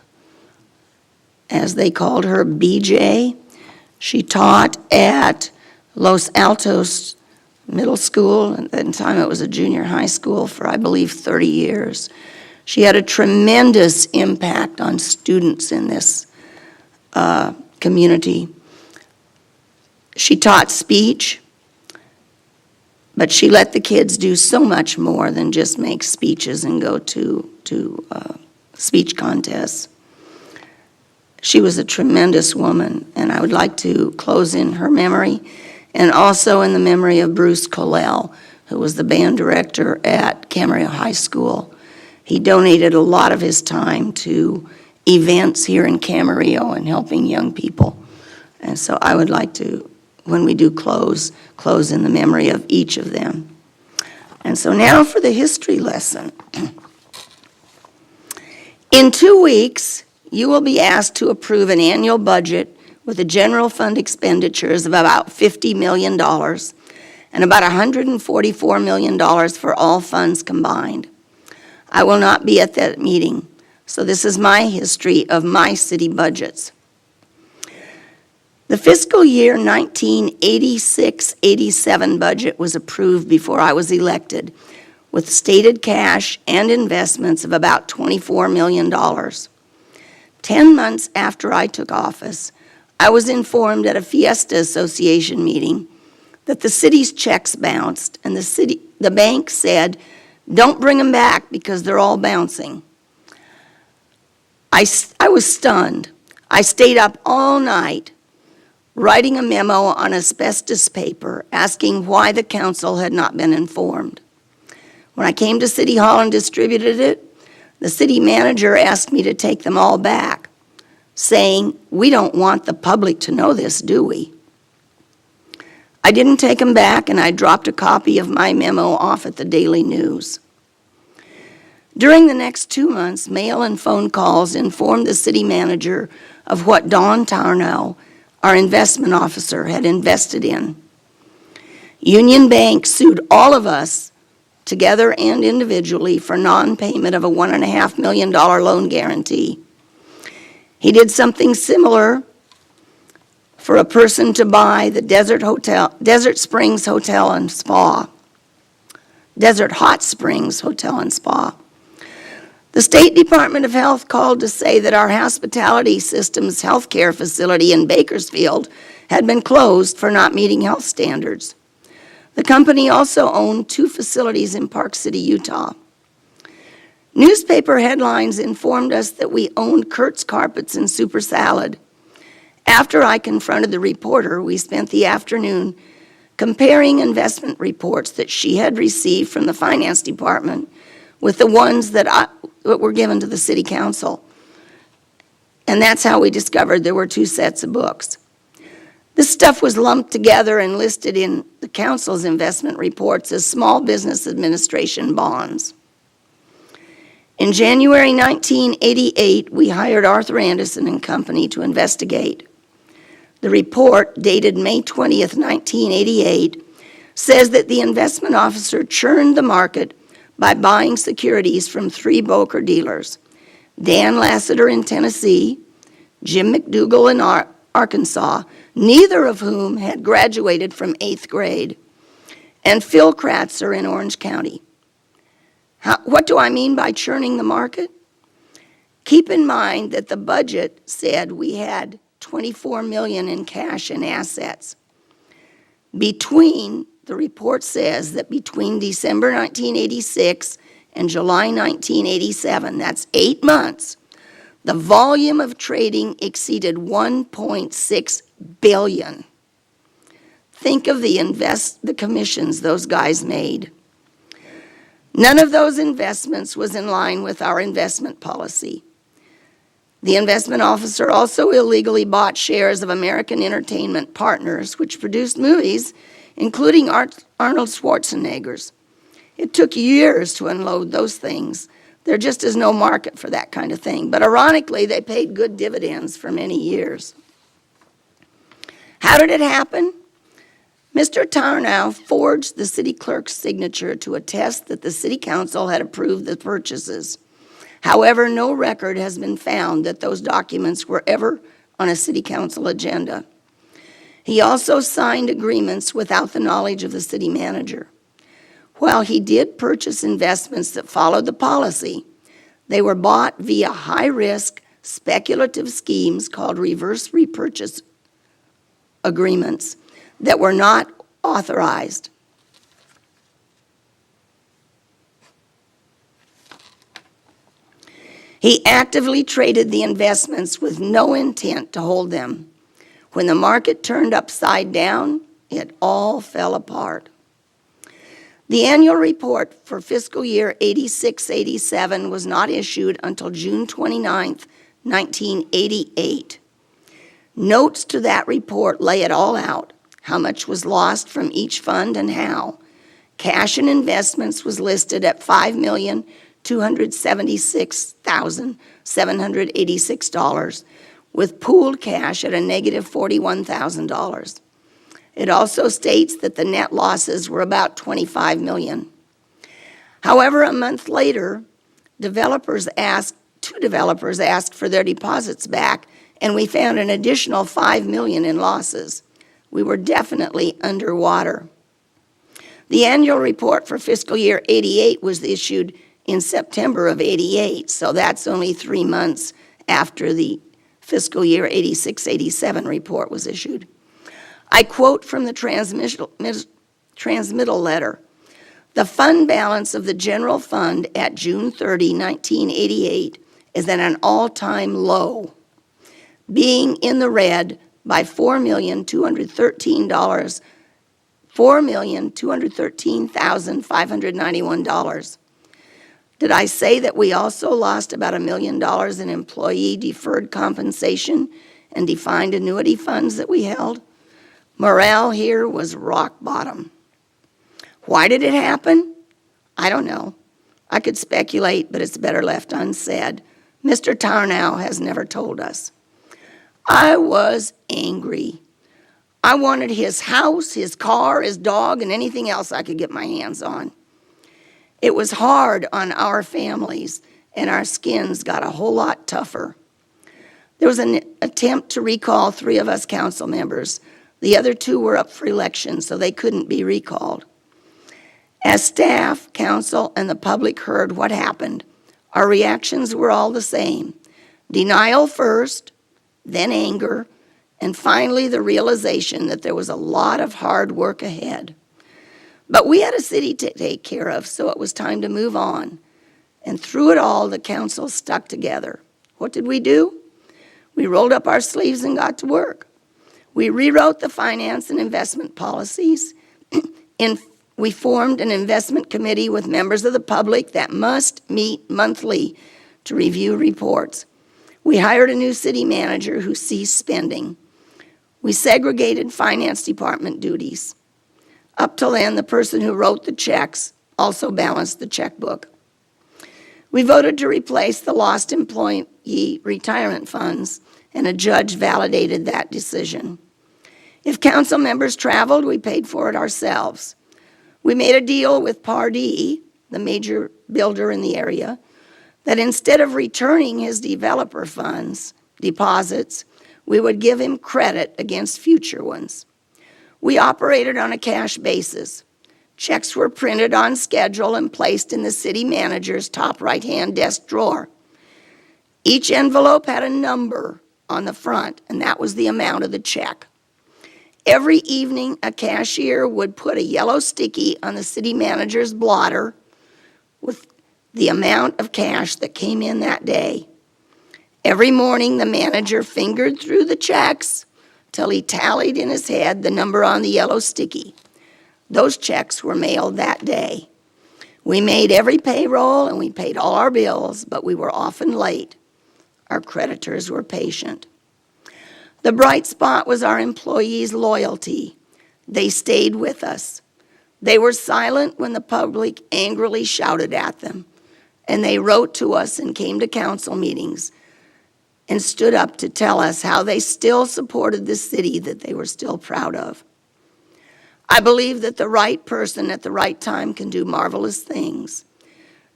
as they called her, BJ. She taught at Los Altos Middle School, at that time it was a junior high school, for I believe 30 years. She had a tremendous impact on students in this community. She taught speech, but she let the kids do so much more than just make speeches and go to speech contests. She was a tremendous woman, and I would like to close in her memory, and also in the memory of Bruce Colell, who was the band director at Camarillo High School. He donated a lot of his time to events here in Camarillo and helping young people. And so I would like to, when we do close in the memory of each of them. And so now for the history lesson. In 2 weeks, you will be asked to approve an annual budget with a general fund expenditures of about $50 million and about $144 million for all funds combined. I will not be at that meeting, so this is my history of my city budgets. The fiscal year 1986-87 budget was approved before I was elected, with stated cash and investments of about $24 million. 10 months after I took office, I was informed at a Fiesta Association meeting that the city's checks bounced, and the bank said, "Don't bring them back because they're all bouncing." I was stunned. I stayed up all night writing a memo on asbestos paper asking why the council had not been informed. When I came to City Hall and distributed it, the city manager asked me to take them all back, saying, "We don't want the public to know this, do we?" I didn't take them back, and I dropped a copy of my memo off at the Daily News. During the next 2 months, mail and phone calls informed the city manager of what Don Tarnow, our investment officer, had invested in. Union Bank sued all of us, together and individually, for non-payment of a $1.5 million loan guarantee. He did something similar for a person to buy the Desert Springs Hotel and Spa. Desert Hot Springs Hotel and Spa. The State Department of Health called to say that our hospitality system's healthcare facility in Bakersfield had been closed for not meeting health standards. The company also owned 2 facilities in Park City, Utah. Newspaper headlines informed us that we owned Kurt's Carpets and Super Salad. After I confronted the reporter, we spent the afternoon comparing investment reports that she had received from the finance department with the ones that were given to the city council. And that's how we discovered there were 2 sets of books. This stuff was lumped together and listed in the council's investment reports as small business administration bonds. In January 1988, we hired Arthur Anderson and Company to investigate. The report, dated May 20th, 1988, says that the investment officer churned the market by buying securities from 3 broker dealers, Dan Lassiter in Tennessee, Jim McDougall in Arkansas, neither of whom had graduated from 8th grade, and Phil Kratzer in Orange County. What do I mean by churning the market? Keep in mind that the budget said we had $24 million in cash and assets. The report says that between December 1986 and July 1987, that's 8 months, the volume of trading exceeded $1.6 billion. Think of the commissions those guys made. None of those investments was in line with our investment policy. The investment officer also illegally bought shares of American Entertainment Partners, which produced movies, including Arnold Schwarzenegger's. It took years to unload those things There just is no market for that kind of thing. But ironically, they paid good dividends for many years. How did it happen? Mr. Tarnow forged the city clerk's signature to attest that the city council had approved the purchases. However, no record has been found that those documents were ever on a city council agenda. He also signed agreements without the knowledge of the city manager. While he did purchase investments that followed the policy, they were bought via high-risk, speculative schemes called reverse repurchase agreements that were not authorized. He actively traded the investments with no intent to hold them. When the market turned upside down, it all fell apart. The annual report for fiscal year 86-87 was not issued until June 29, 1988. Notes to that report lay it all out, how much was lost from each fund and how. Cash and investments was listed at $5,276,786, with pooled cash at a negative $41,000. It also states that the net losses were about $25 million. However, a month later, two developers asked for their deposits back, and we found an additional $5 million in losses. We were definitely underwater. The annual report for fiscal year 88 was issued in September of 88, so that's only 3 months after the fiscal year 86-87 report was issued. I quote from the transmittal letter. The fund balance of the general fund at June 30, 1988 is at an all-time low, being in the red by $4,213,591. Did I say that we also lost about $1 million in employee deferred compensation and defined annuity funds that we held? Morale here was rock bottom. Why did it happen? I don't know. I could speculate, but it's better left unsaid. Mr. Tarnow has never told us. I was angry. I wanted his house, his car, his dog, and anything else I could get my hands on. It was hard on our families, and our skins got a whole lot tougher. There was an attempt to recall 3 of us council members. The other 2 were up for election, so they couldn't be recalled. As staff, council, and the public heard what happened, our reactions were all the same. Denial first, then anger, and finally the realization that there was a lot of hard work ahead. But we had a city to take care of, so it was time to move on. And through it all, the council stuck together. What did we do? We rolled up our sleeves and got to work. We rewrote the finance and investment policies. We formed an investment committee with members of the public that must meet monthly to review reports. We hired a new city manager who ceased spending. We segregated finance department duties. Up till then, the person who wrote the checks also balanced the checkbook. We voted to replace the lost employee retirement funds, and a judge validated that decision. If council members traveled, we paid for it ourselves. We made a deal with Pardee, the major builder in the area, that instead of returning his developer funds, deposits, we would give him credit against future ones. We operated on a cash basis. Checks were printed on schedule and placed in the city manager's top right-hand desk drawer. Each envelope had a number on the front, and that was the amount of the check. Every evening, a cashier would put a yellow sticky on the city manager's blotter with the amount of cash that came in that day. Every morning, the manager fingered through the checks till he tallied in his head the number on the yellow sticky. Those checks were mailed that day. We made every payroll and we paid all our bills, but we were often late. Our creditors were patient. The bright spot was our employees' loyalty. They stayed with us. They were silent when the public angrily shouted at them, And they wrote to us and came to council meetings and stood up to tell us how they still supported the city that they were still proud of. I believe that the right person at the right time can do marvelous things.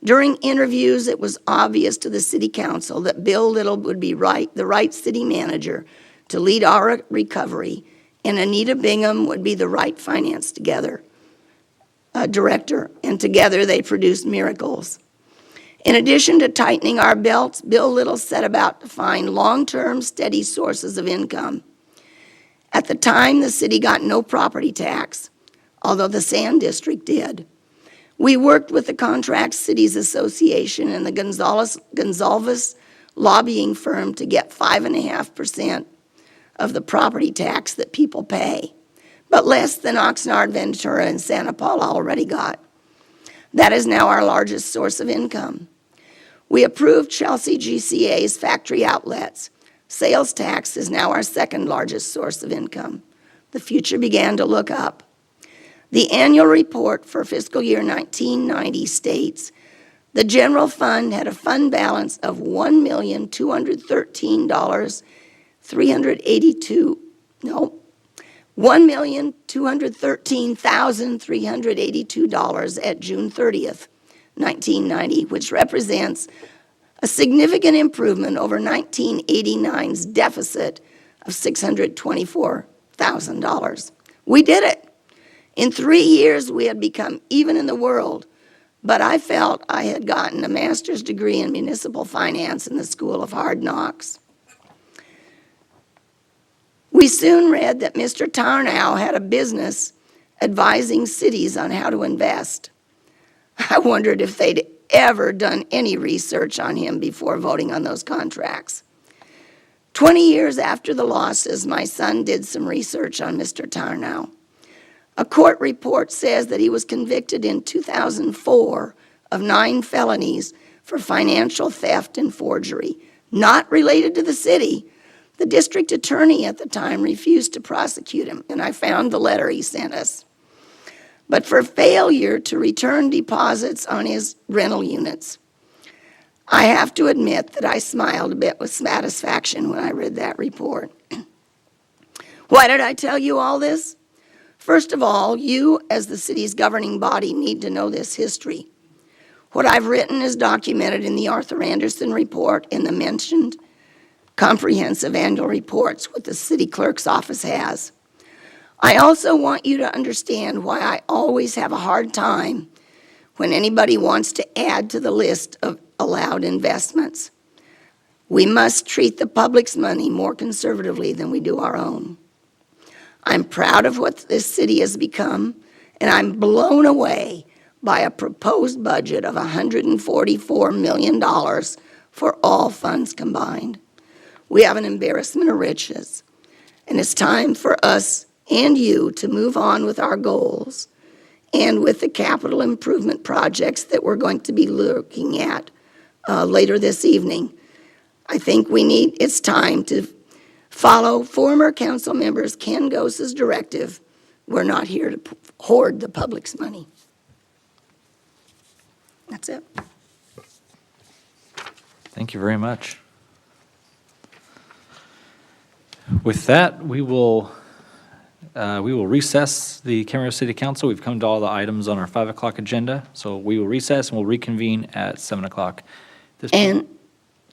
During interviews, it was obvious to the city council that Bill Little would be the right city manager to lead our recovery, and Anita Bingham would be the right finance director, and together they produced miracles. In addition to tightening our belts, Bill Little set about to find long-term, steady sources of income. At the time, the city got no property tax, although the Sand District did. We worked with the Contract Cities Association and the Gonzalez lobbying firm to get 5.5% of the property tax that people pay, but less than Oxnard, Ventura, and Santa Paula already got. That is now our largest source of income. We approved Chelsea GCA's factory outlets. Sales tax is now our second largest source of income. The future began to look up. The annual report for fiscal year 1990 states the general fund had a fund balance of $1,213,382 at June 30th, 1990, which represents a significant improvement over 1989's deficit of $624,000. We did it. In 3 years, we had become even in the world, but I felt I had gotten a master's degree in municipal finance in the School of Hard Knocks. We soon read that Mr. Tarnow had a business advising cities on how to invest. I wondered if they'd ever done any research on him before voting on those contracts. 20 years after the losses, my son did some research on Mr. Tarnow. A court report says that he was convicted in 2004 of 9 felonies for financial theft and forgery, not related to the city. The district attorney at the time refused to prosecute him, and I found the letter he sent us. But for failure to return deposits on his rental units. I have to admit that I smiled a bit with satisfaction when I read that report. Why did I tell you all this? First of all, you, as the city's governing body, need to know this history. What I've written is documented in the Arthur Anderson report and the mentioned comprehensive annual reports what the city clerk's office has. I also want you to understand why I always have a hard time when anybody wants to add to the list of allowed investments. We must treat the public's money more conservatively than we do our own. I'm proud of what this city has become, and I'm blown away by a proposed budget of $144 million for all funds combined. We have an embarrassment of riches, and it's time for us and you to move on with our goals and with the capital improvement projects that we're going to be looking at later this evening. I think it's time to follow former council members Ken Gose's directive. We're not here to hoard the public's money. That's it. Thank you very much. With that, we will recess the Camarillo City Council. We've come to all the items on our 5 o'clock agenda, so we will recess and we'll reconvene at 7 o'clock. And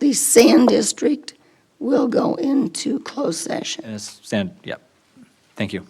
the Sand District will go into closed session. Yep. Thank you.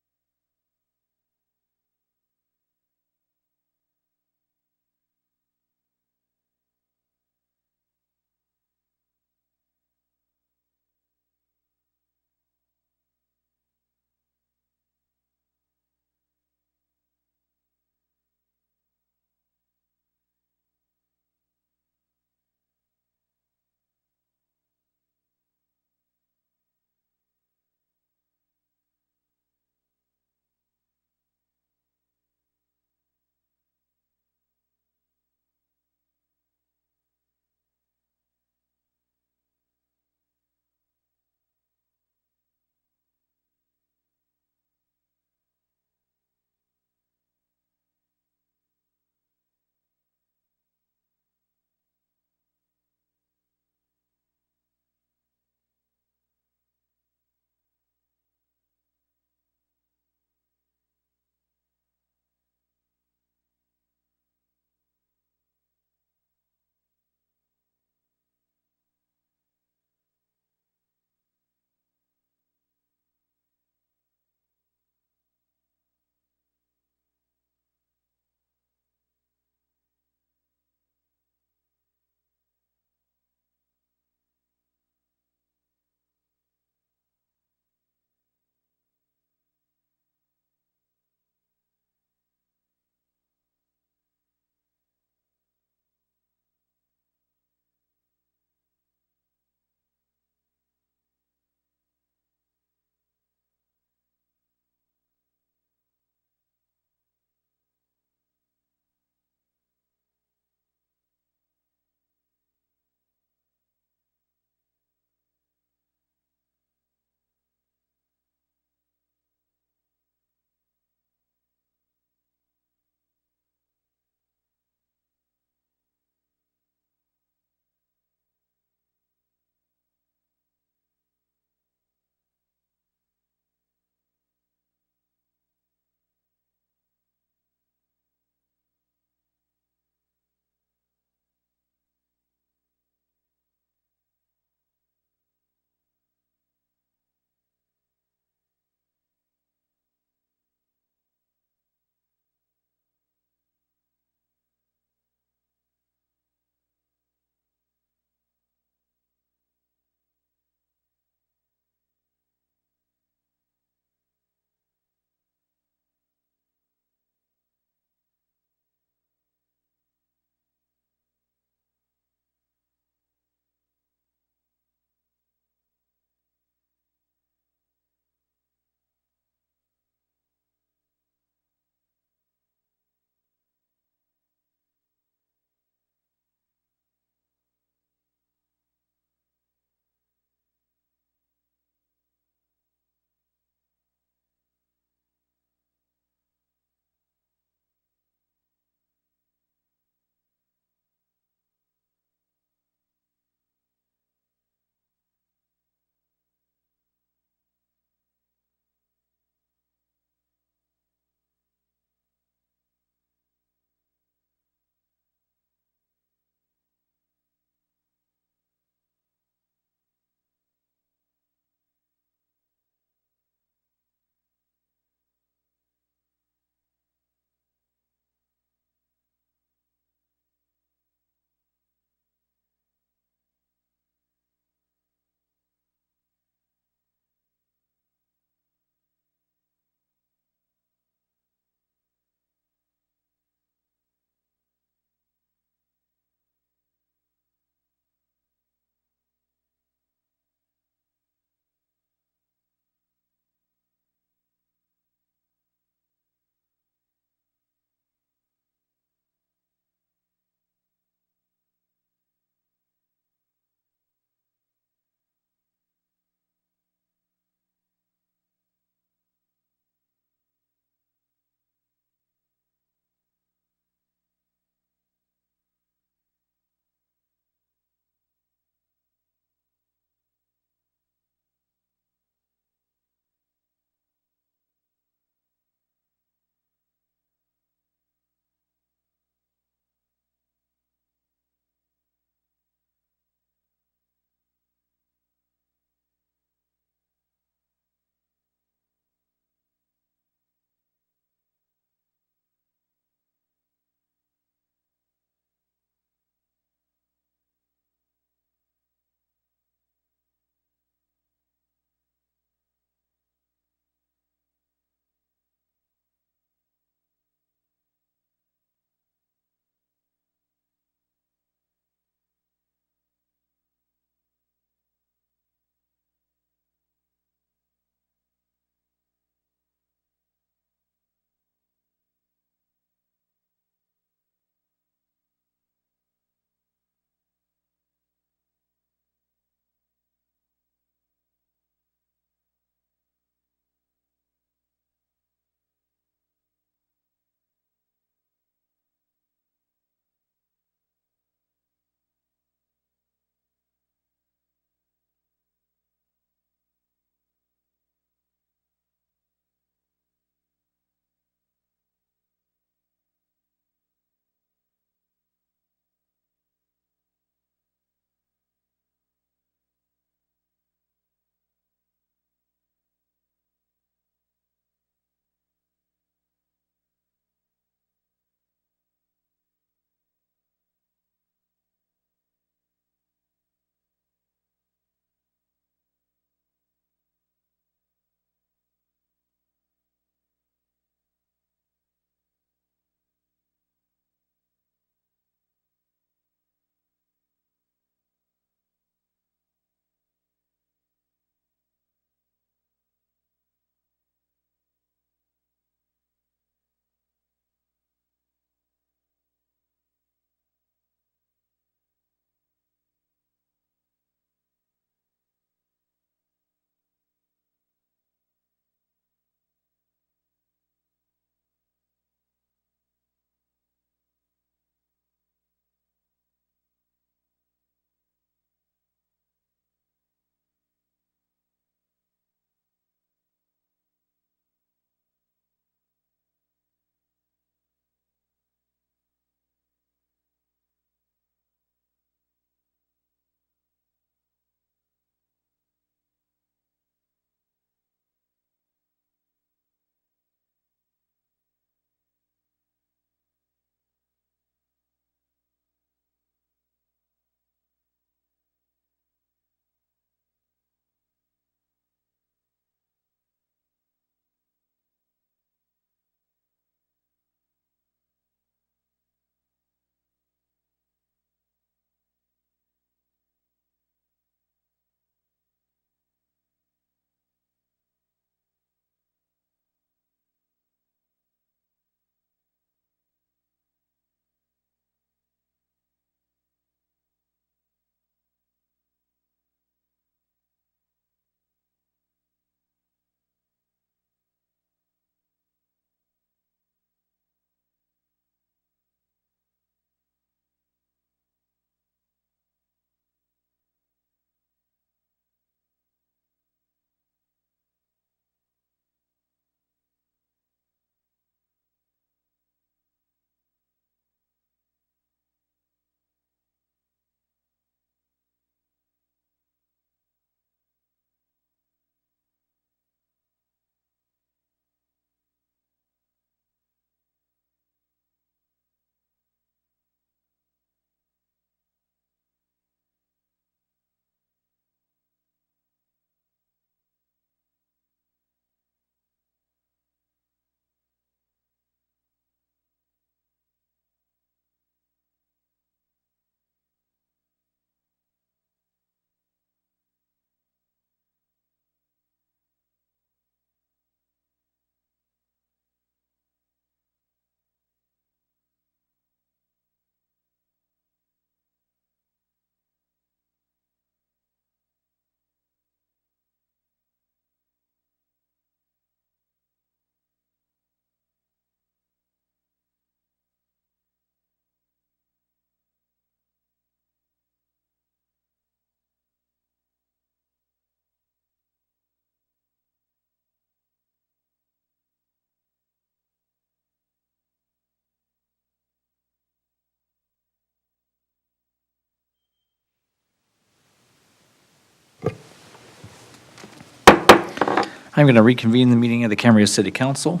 I'm going to reconvene the meeting of the Camarillo City Council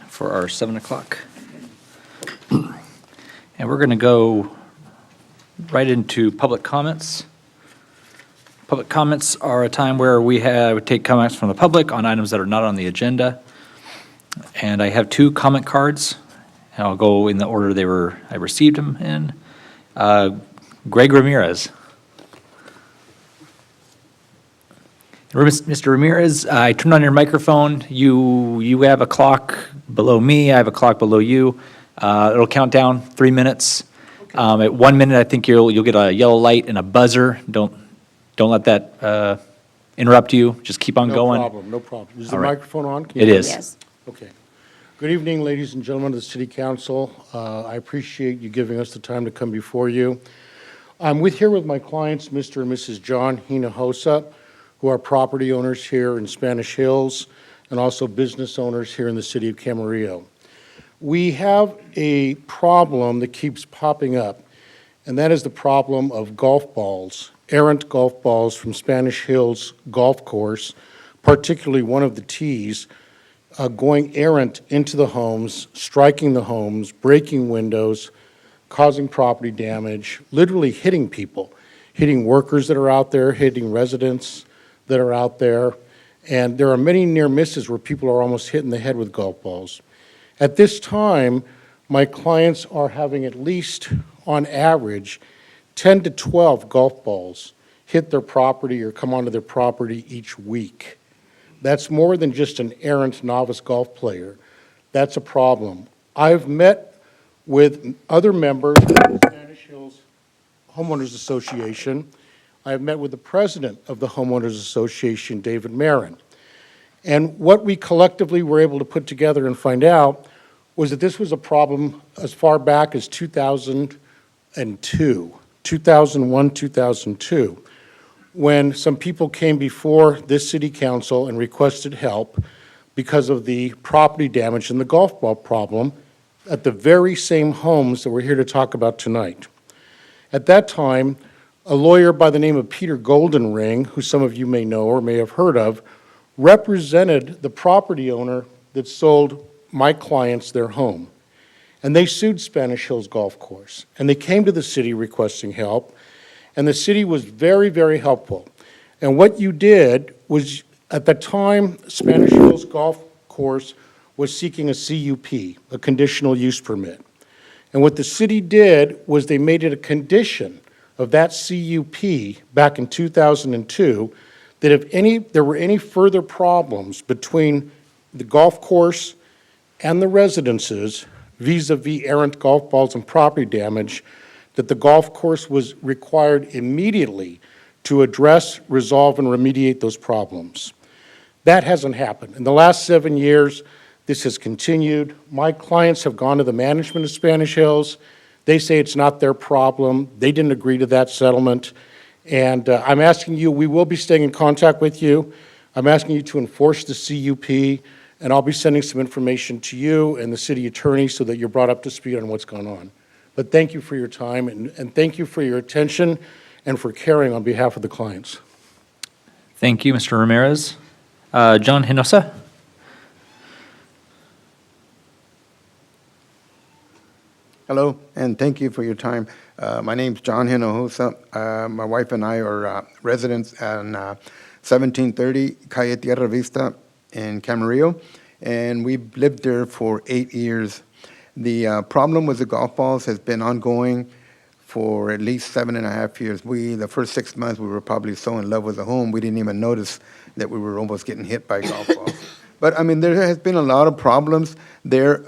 for our 7 o'clock. And we're going to go right into public comments. Public comments are a time where we take comments from the public on items that are not on the agenda. And I have 2 comment cards, and I'll go in the order I received them in. Greg Ramirez. Mr. Ramirez, I turned on your microphone. You have a clock below me. I have a clock below you. It'll count down 3 minutes. At 1 minute, I think you'll get a yellow light and a buzzer. Don't let that interrupt you. Just keep on going. No problem. Is the All right. microphone on? Can It you- is. Yes. Okay. Good evening, ladies and gentlemen of the City Council. I appreciate you giving us the time to come before you. I'm here with my clients, Mr. and Mrs. John Hinojosa, who are property owners here in Spanish Hills and also business owners here in the city of Camarillo. We have a problem that keeps popping up, and that is the problem of golf balls, errant golf balls from Spanish Hills Golf Course, particularly one of the tees, going errant into the homes, striking the homes, breaking windows, causing property damage, literally hitting people, hitting workers that are out there, hitting residents that are out there. And there are many near misses where people are almost hit in the head with golf balls. At this time, my clients are having at least, on average, 10 to 12 golf balls hit their property or come onto their property each week. That's more than just an errant novice golf player. That's a problem. I've met with other members of the Spanish Hills Homeowners Association. I have met with the president of the Homeowners Association, David Marin. And what we collectively were able to put together and find out was that this was a problem as far back as 2002, 2001, 2002. When some people came before this city council and requested help because of the property damage and the golf ball problem at the very same homes that we're here to talk about tonight. At that time, a lawyer by the name of Peter Goldenring, who some of you may know or may have heard of, represented the property owner that sold my clients their home. And they sued Spanish Hills Golf Course. And they came to the city requesting help. And the city was very, very helpful. And what you did was, at the time, Spanish Hills Golf Course was seeking a CUP, a conditional use permit. And what the city did was they made it a condition of that CUP back in 2002 that if there were any further problems between the golf course and the residences vis-a-vis errant golf balls and property damage, that the golf course was required immediately to address, resolve, and remediate those problems. That hasn't happened. In the last 7 years, this has continued. My clients have gone to the management of Spanish Hills. They say it's not their problem. They didn't agree to that settlement. And I'm asking you, we will be staying in contact with you. I'm asking you to enforce the CUP, and I'll be sending some information to you and the city attorney so that you're brought up to speed on what's going on. But thank you for your time, and thank you for your attention and for caring on behalf of the clients. Thank you, Mr. Ramirez. John Hinojosa? Hello, and thank you for your time. My name's John Hinojosa. My wife and I are residents on 1730 Calle Tierra Vista in Camarillo, and we've lived there for 8 years. The problem with the golf balls has been ongoing for at least 7.5 years. The first 6 months, we were probably so in love with the home, we didn't even notice that we were almost getting hit by golf balls. But, I mean, there has been a lot of problems there.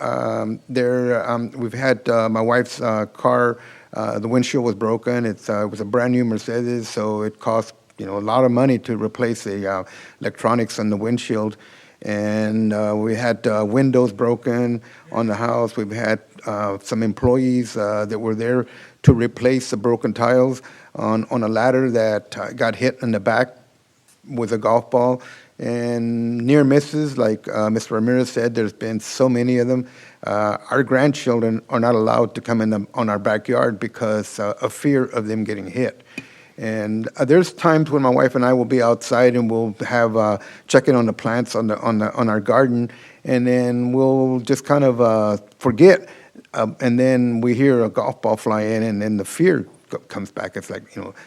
We've had my wife's car, the windshield was broken. It was a brand-new Mercedes, so it cost, a lot of money to replace the electronics on the windshield. And we had windows broken on the house. We've had some employees that were there to replace the broken tiles on a ladder that got hit in the back with a golf ball. And near misses, like Mr. Ramirez said, there's been so many of them. Our grandchildren are not allowed to come in on our backyard because of fear of them getting hit. And there's times when my wife and I will be outside and we'll have checking on the plants on our garden, and then we'll just kind of forget, and then we hear a golf ball fly in, and then the fear comes back. It's like,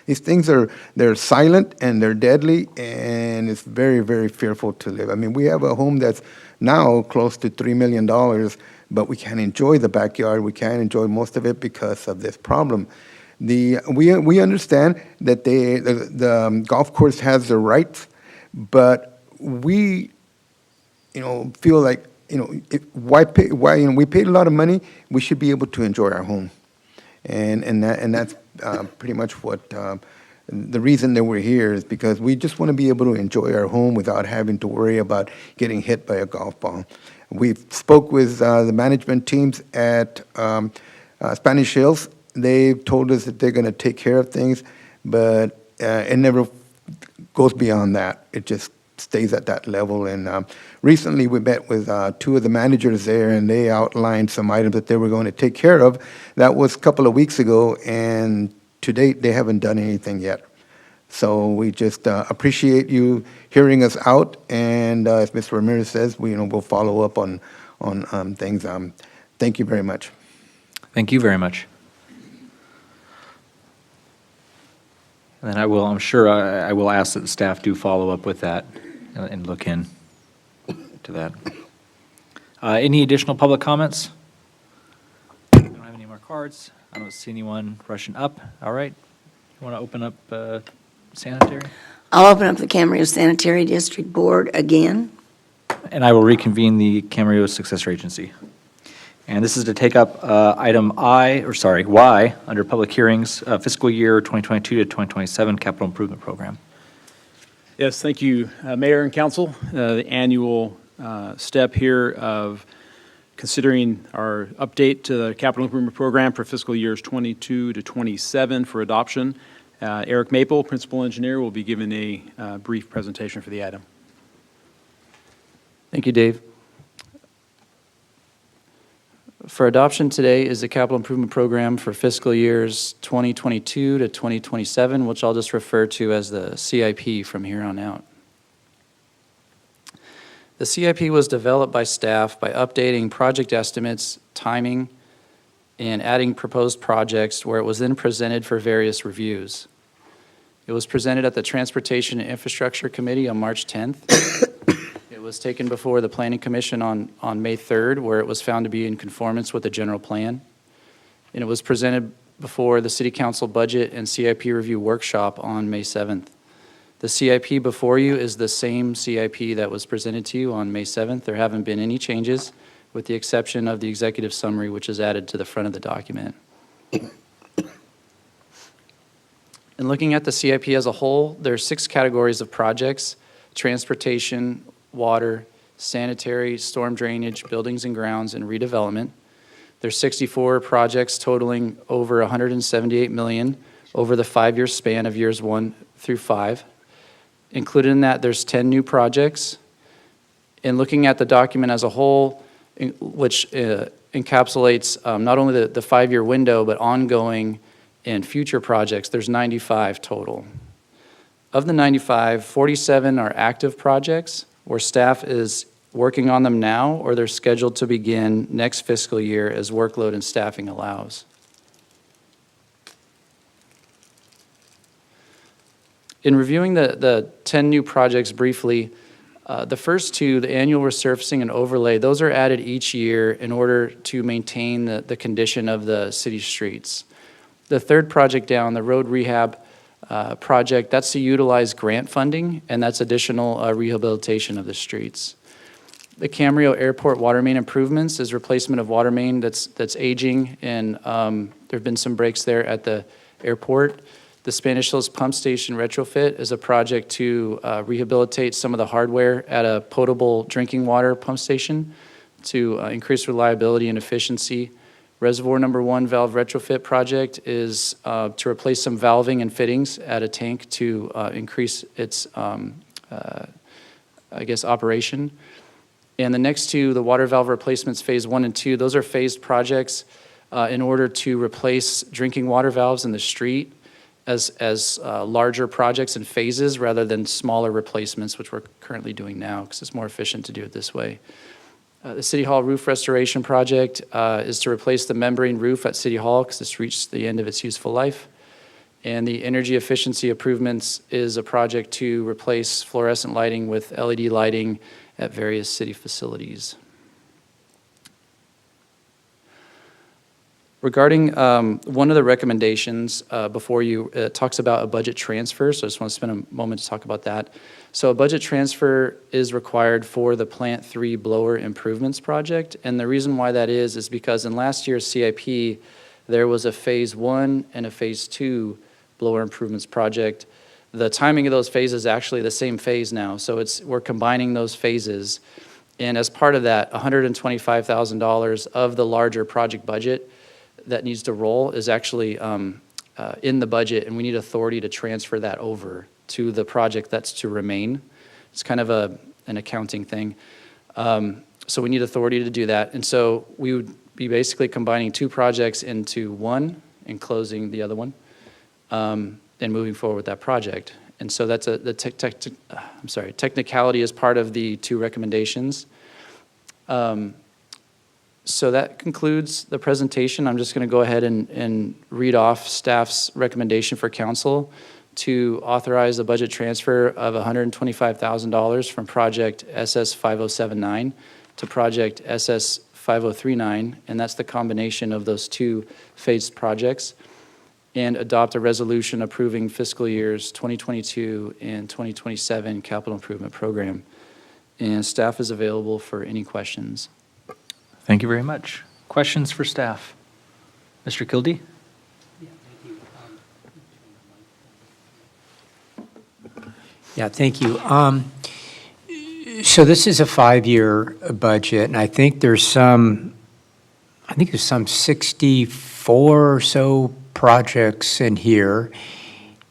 these things they're silent and they're deadly, and it's very, very fearful to live. I mean, we have a home that's now close to $3 million, but we can't enjoy the backyard. We can't enjoy most of it because of this problem. We understand that the golf course has the rights, but we, feel like, why pay? Why we paid a lot of money? We should be able to enjoy our home, and that's pretty much what the reason that we're here is, because we just want to be able to enjoy our home without having to worry about getting hit by a golf ball. We spoke with the management teams at Spanish Hills. They've told us that they're going to take care of things, but it never goes beyond that. It just stays at that level. And recently we met with two of the managers there, and they outlined some items that they were going to take care of. That was a couple of weeks ago, and to date they haven't done anything yet. So we just appreciate you hearing us out, and as Mr. Ramirez says, we'll follow up on things. Thank you very much. Thank you very much. And then I'm sure I will ask that the staff do follow up with that and look into that. Any additional public comments? I don't have any more cards. I don't see anyone rushing up. All right. You want to open up sanitary? I'll open up the Camarillo Sanitary District Board again. And I will reconvene the Camarillo Successor Agency. And this is to take up item Y, under public hearings, fiscal year 2022 to 2027 capital improvement program. Yes, thank you, Mayor and Council. The annual step here of considering our update to the capital improvement program for fiscal years 22 to 27 for adoption. Eric Maple, Principal Engineer, will be giving a brief presentation for the item. Thank you, Dave. For adoption today is the capital improvement program for fiscal years 2022 to 2027, which I'll just refer to as the CIP from here on out. The CIP was developed by staff by updating project estimates, timing, and adding proposed projects, where it was then presented for various reviews. It was presented at the Transportation and Infrastructure Committee on March 10th. It was taken before the Planning Commission on May 3rd, where it was found to be in conformance with the general plan. And it was presented before the City Council Budget and CIP Review Workshop on May 7th. The CIP before you is the same CIP that was presented to you on May 7th. There haven't been any changes, with the exception of the executive summary, which is added to the front of the document. In looking at the CIP as a whole, there are 6 categories of projects: transportation, water, sanitary, storm drainage, buildings and grounds, and redevelopment. There's 64 projects totaling over $178 million over the 5-year span of years 1 through 5. Included in that, there's 10 new projects. In looking at the document as a whole, which encapsulates not only the 5-year window, but ongoing and future projects, there's 95 total. Of the 95, 47 are active projects, where staff is working on them now, or they're scheduled to begin next fiscal year as workload and staffing allows. In reviewing the 10 new projects briefly, the first 2, the annual resurfacing and overlay, those are added each year in order to maintain the condition of the city streets. The third project down, the road rehab project, that's to utilize grant funding, and that's additional rehabilitation of the streets. The Camarillo Airport water main improvements is replacement of water main that's aging, and there have been some breaks there at the airport. The Spanish Hills Pump Station retrofit is a project to rehabilitate some of the hardware at a potable drinking water pump station to increase reliability and efficiency. Reservoir number 1 valve retrofit project is to replace some valving and fittings at a tank to increase its, operation. And the next 2, the water valve replacements phase 1 and 2, those are phased projects in order to replace drinking water valves in the street as larger projects and phases rather than smaller replacements, which we're currently doing now, because it's more efficient to do it this way. The City Hall roof restoration project is to replace the membrane roof at City Hall because it's reached the end of its useful life. And the energy efficiency improvements is a project to replace fluorescent lighting with LED lighting at various city facilities. Regarding one of the recommendations before you, it talks about a budget transfer, so I just want to spend a moment to talk about that. So a budget transfer is required for the Plant 3 blower improvements project, and the reason why that is because in last year's CIP, there was a Phase 1 and a Phase 2 blower improvements project. The timing of those phases is actually the same phase now, so we're combining those phases. And as part of that, $125,000 of the larger project budget that needs to roll is actually in the budget, and we need authority to transfer that over to the project that's to remain. It's kind of an accounting thing. So we need authority to do that. And so we would be basically combining two projects into one and closing the other one and moving forward with that project. And so that's technicality is part of the two recommendations. So that concludes the presentation. I'm just going to go ahead and read off staff's recommendation for council to authorize a budget transfer of $125,000 from project SS 5079 to project SS 5039, and that's the combination of those two phased projects, and adopt a resolution approving fiscal years 2022 and 2027 capital improvement program. And staff is available for any questions. Thank you very much. Questions for staff? Mr. Kildee? Yeah, thank you. So this is a 5-year budget, and I think there's some 64 or so projects in here,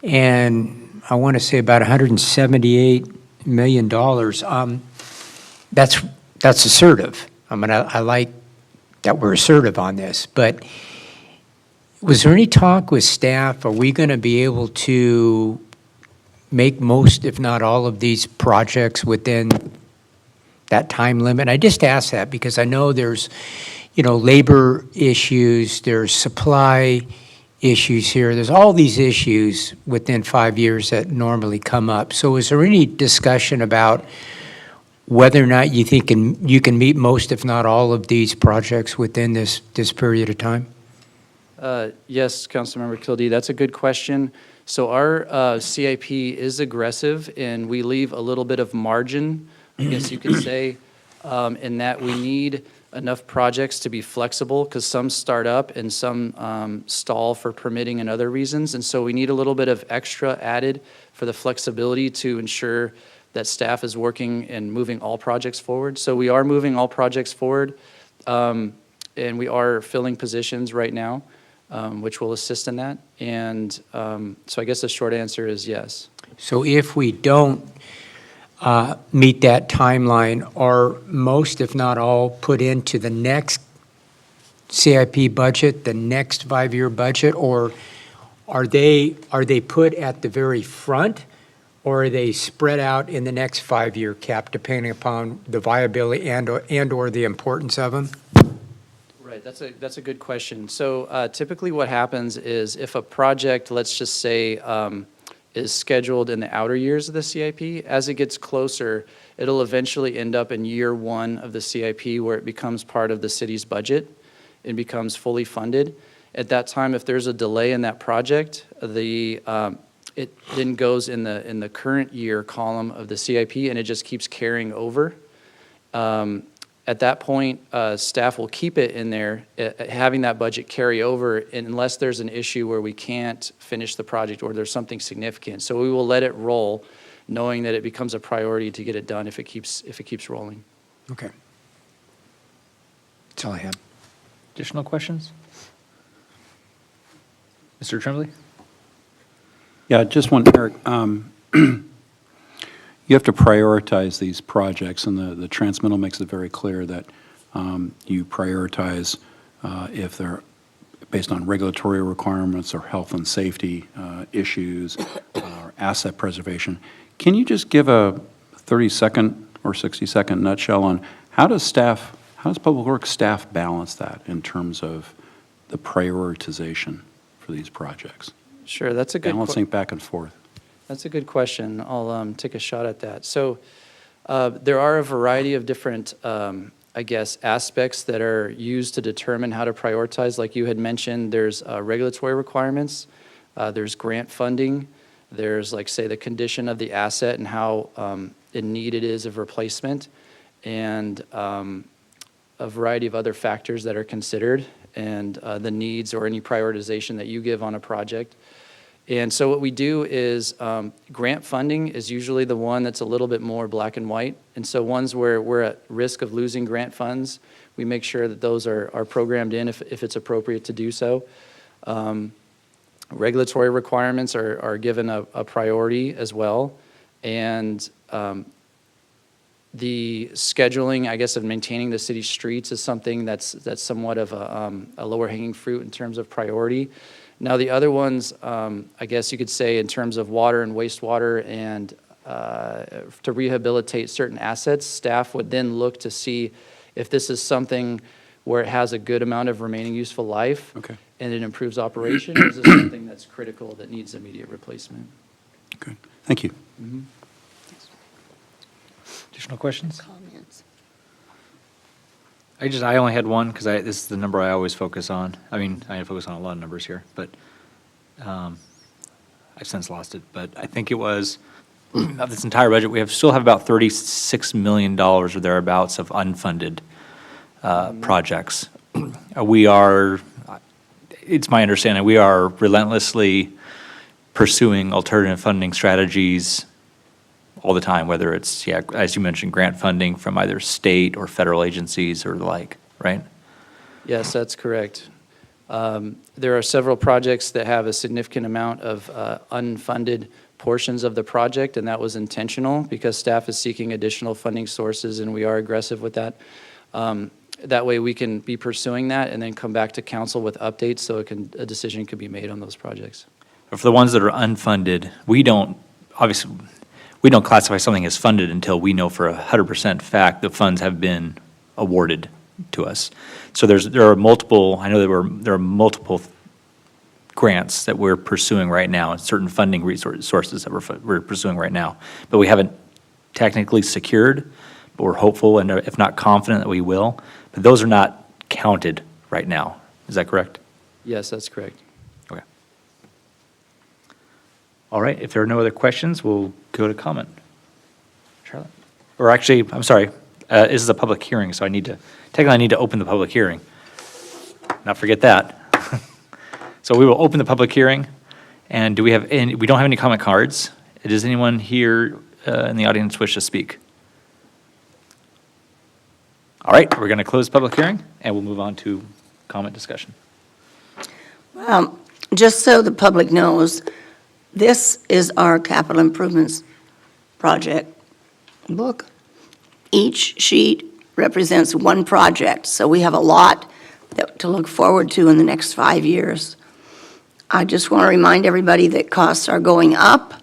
and I want to say about $178 million. That's assertive. I mean, I like that we're assertive on this, but was there any talk with staff? Are we going to be able to make most, if not all, of these projects within that time limit? I just ask that because I know there's, labor issues, there's supply issues here, there's all these issues within 5 years that normally come up. So is there any discussion about whether or not you think you can meet most, if not all, of these projects within this period of time? Yes, Councilmember Kildee, that's a good question. So our CIP is aggressive, and we leave a little bit of margin, I guess you could say, in that we need enough projects to be flexible because some start up and some stall for permitting and other reasons. And so we need a little bit of extra added for the flexibility to ensure that staff is working and moving all projects forward. So we are moving all projects forward, and we are filling positions right now, which will assist in that. And so I guess the short answer is yes. So if we don't meet that timeline, are most, if not all, put into the next CIP budget, the next 5-year budget, or are they put at the very front, or are they spread out in the next 5-year cap, depending upon the viability and or the importance of them? Right, that's a good question. So typically what happens is if a project, let's just say, is scheduled in the outer years of the CIP, as it gets closer, it'll eventually end up in year 1 of the CIP where it becomes part of the city's budget and becomes fully funded. At that time, if there's a delay in that project, it then goes in the current year column of the CIP, and it just keeps carrying over. At that point, staff will keep it in there, having that budget carry over unless there's an issue where we can't finish the project or there's something significant. So we will let it roll, knowing that it becomes a priority to get it done if it keeps rolling. Okay. That's all I have. Additional questions? Mr. Tremblay? Yeah, just one, Eric. You have to prioritize these projects, and the transmittal makes it very clear that you prioritize if they're based on regulatory requirements or health and safety issues or asset preservation. Can you just give a 30-second or 60-second nutshell on how does Public Works staff balance that in terms of the prioritization for these projects? Sure, that's a good Balancing back and forth. That's a good question. I'll take a shot at that. So there are a variety of different, I guess, aspects that are used to determine how to prioritize. Like you had mentioned, there's regulatory requirements, there's grant funding, there's, like, say, the condition of the asset and how in need it is of replacement, and a variety of other factors that are considered, and the needs or any prioritization that you give on a project. And so what we do is grant funding is usually the one that's a little bit more black and white. And so ones where we're at risk of losing grant funds, we make sure that those are programmed in if it's appropriate to do so. Regulatory requirements are given a priority as well. And the scheduling, I guess, of maintaining the city streets is something that's somewhat of a lower hanging fruit in terms of priority. Now, the other ones, I guess you could say in terms of water and wastewater and to rehabilitate certain assets, staff would then look to see if this is something where it has a good amount of remaining useful life and it improves operation, or is this something that's critical that needs immediate replacement? Okay, thank you. Mm-hmm. Additional questions? Comments. I only had one because this is the number I always focus on. I mean, I focus on a lot of numbers here, but I've since lost it. But I think it was, of this entire budget, we still have about $36 million or thereabouts of unfunded projects. It's my understanding, we are relentlessly pursuing alternative funding strategies all the time, whether it's, as you mentioned, grant funding from either state or federal agencies or the like, right? Yes, that's correct. There are several projects that have a significant amount of unfunded portions of the project, and that was intentional because staff is seeking additional funding sources, and we are aggressive with that. That way we can be pursuing that and then come back to council with updates so a decision can be made on those projects. But for the ones that are unfunded, we don't classify something as funded until we know for 100% fact the funds have been awarded to us. So there are multiple grants that we're pursuing right now, and certain funding sources that we're pursuing right now, but we haven't technically secured, but we're hopeful and if not confident that we will. But those are not counted right now. Is that correct? Yes, that's correct. Okay. All right, if there are no other questions, we'll go to comment. Charlotte? Or actually, I'm sorry, this is a public hearing, so I need to open the public hearing. Not forget that. So we will open the public hearing, and we don't have any comment cards. Does anyone here in the audience wish to speak? All right, we're going to close the public hearing, and we'll move on to comment discussion. Just so the public knows, this is our capital improvements project book. Each sheet represents one project, so we have a lot to look forward to in the next 5 years. I just want to remind everybody that costs are going up.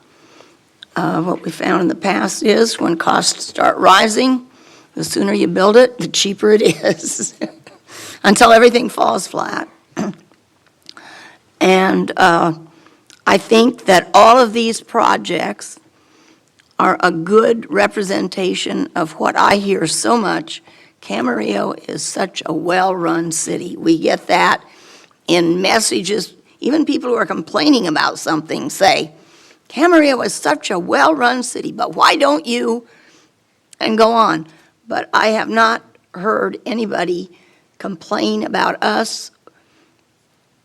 What we found in the past is when costs start rising, the sooner you build it, the cheaper it is, until everything falls flat. And I think that all of these projects are a good representation of what I hear so much. Camarillo is such a well-run city. We get that in messages. Even people who are complaining about something say, Camarillo is such a well-run city, but why don't you? And go on. But I have not heard anybody complain about us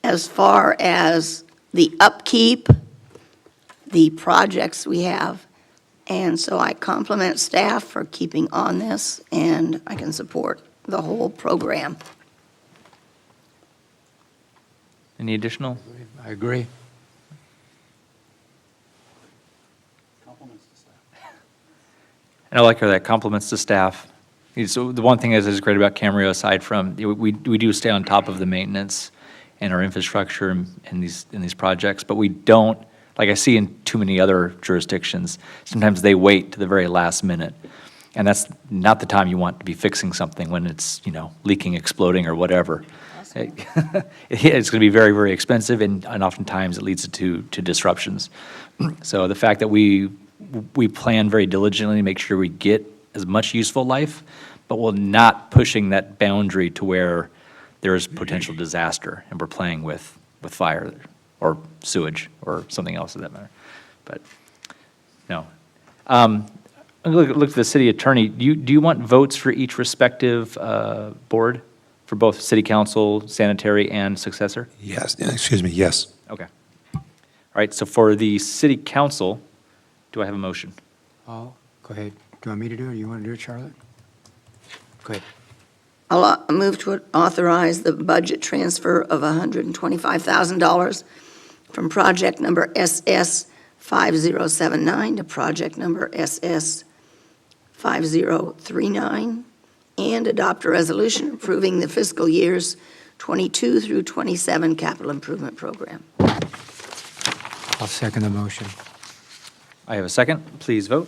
as far as the upkeep, the projects we have. And so I compliment staff for keeping on this, and I can support the whole program. Any additional? I agree. And I like how that compliments the staff. So the one thing is great about Camarillo, aside from we do stay on top of the maintenance and our infrastructure in these projects, but we don't, like I see in too many other jurisdictions, sometimes they wait to the very last minute. And that's not the time you want to be fixing something when it's, leaking, exploding, or whatever. It's going to be very, very expensive, and oftentimes it leads to disruptions. So the fact that we plan very diligently to make sure we get as much useful life, but we're not pushing that boundary to where there is potential disaster, and we're playing with fire or sewage or something else of that matter. But, no. Look to the city attorney. Do you want votes for each respective board, for both city council, sanitary, and successor? Yes, excuse me, yes. Okay. All right, so for the city council, do I have a motion? Go ahead. Do you want me to do it, or you want to do it, Charlotte? Go ahead. I'll move to authorize the budget transfer of $125,000 from project number SS 5079 to project number SS 5039, and adopt a resolution approving the fiscal years 22 through 27 capital improvement program. I'll second the motion. I have a second. Please vote.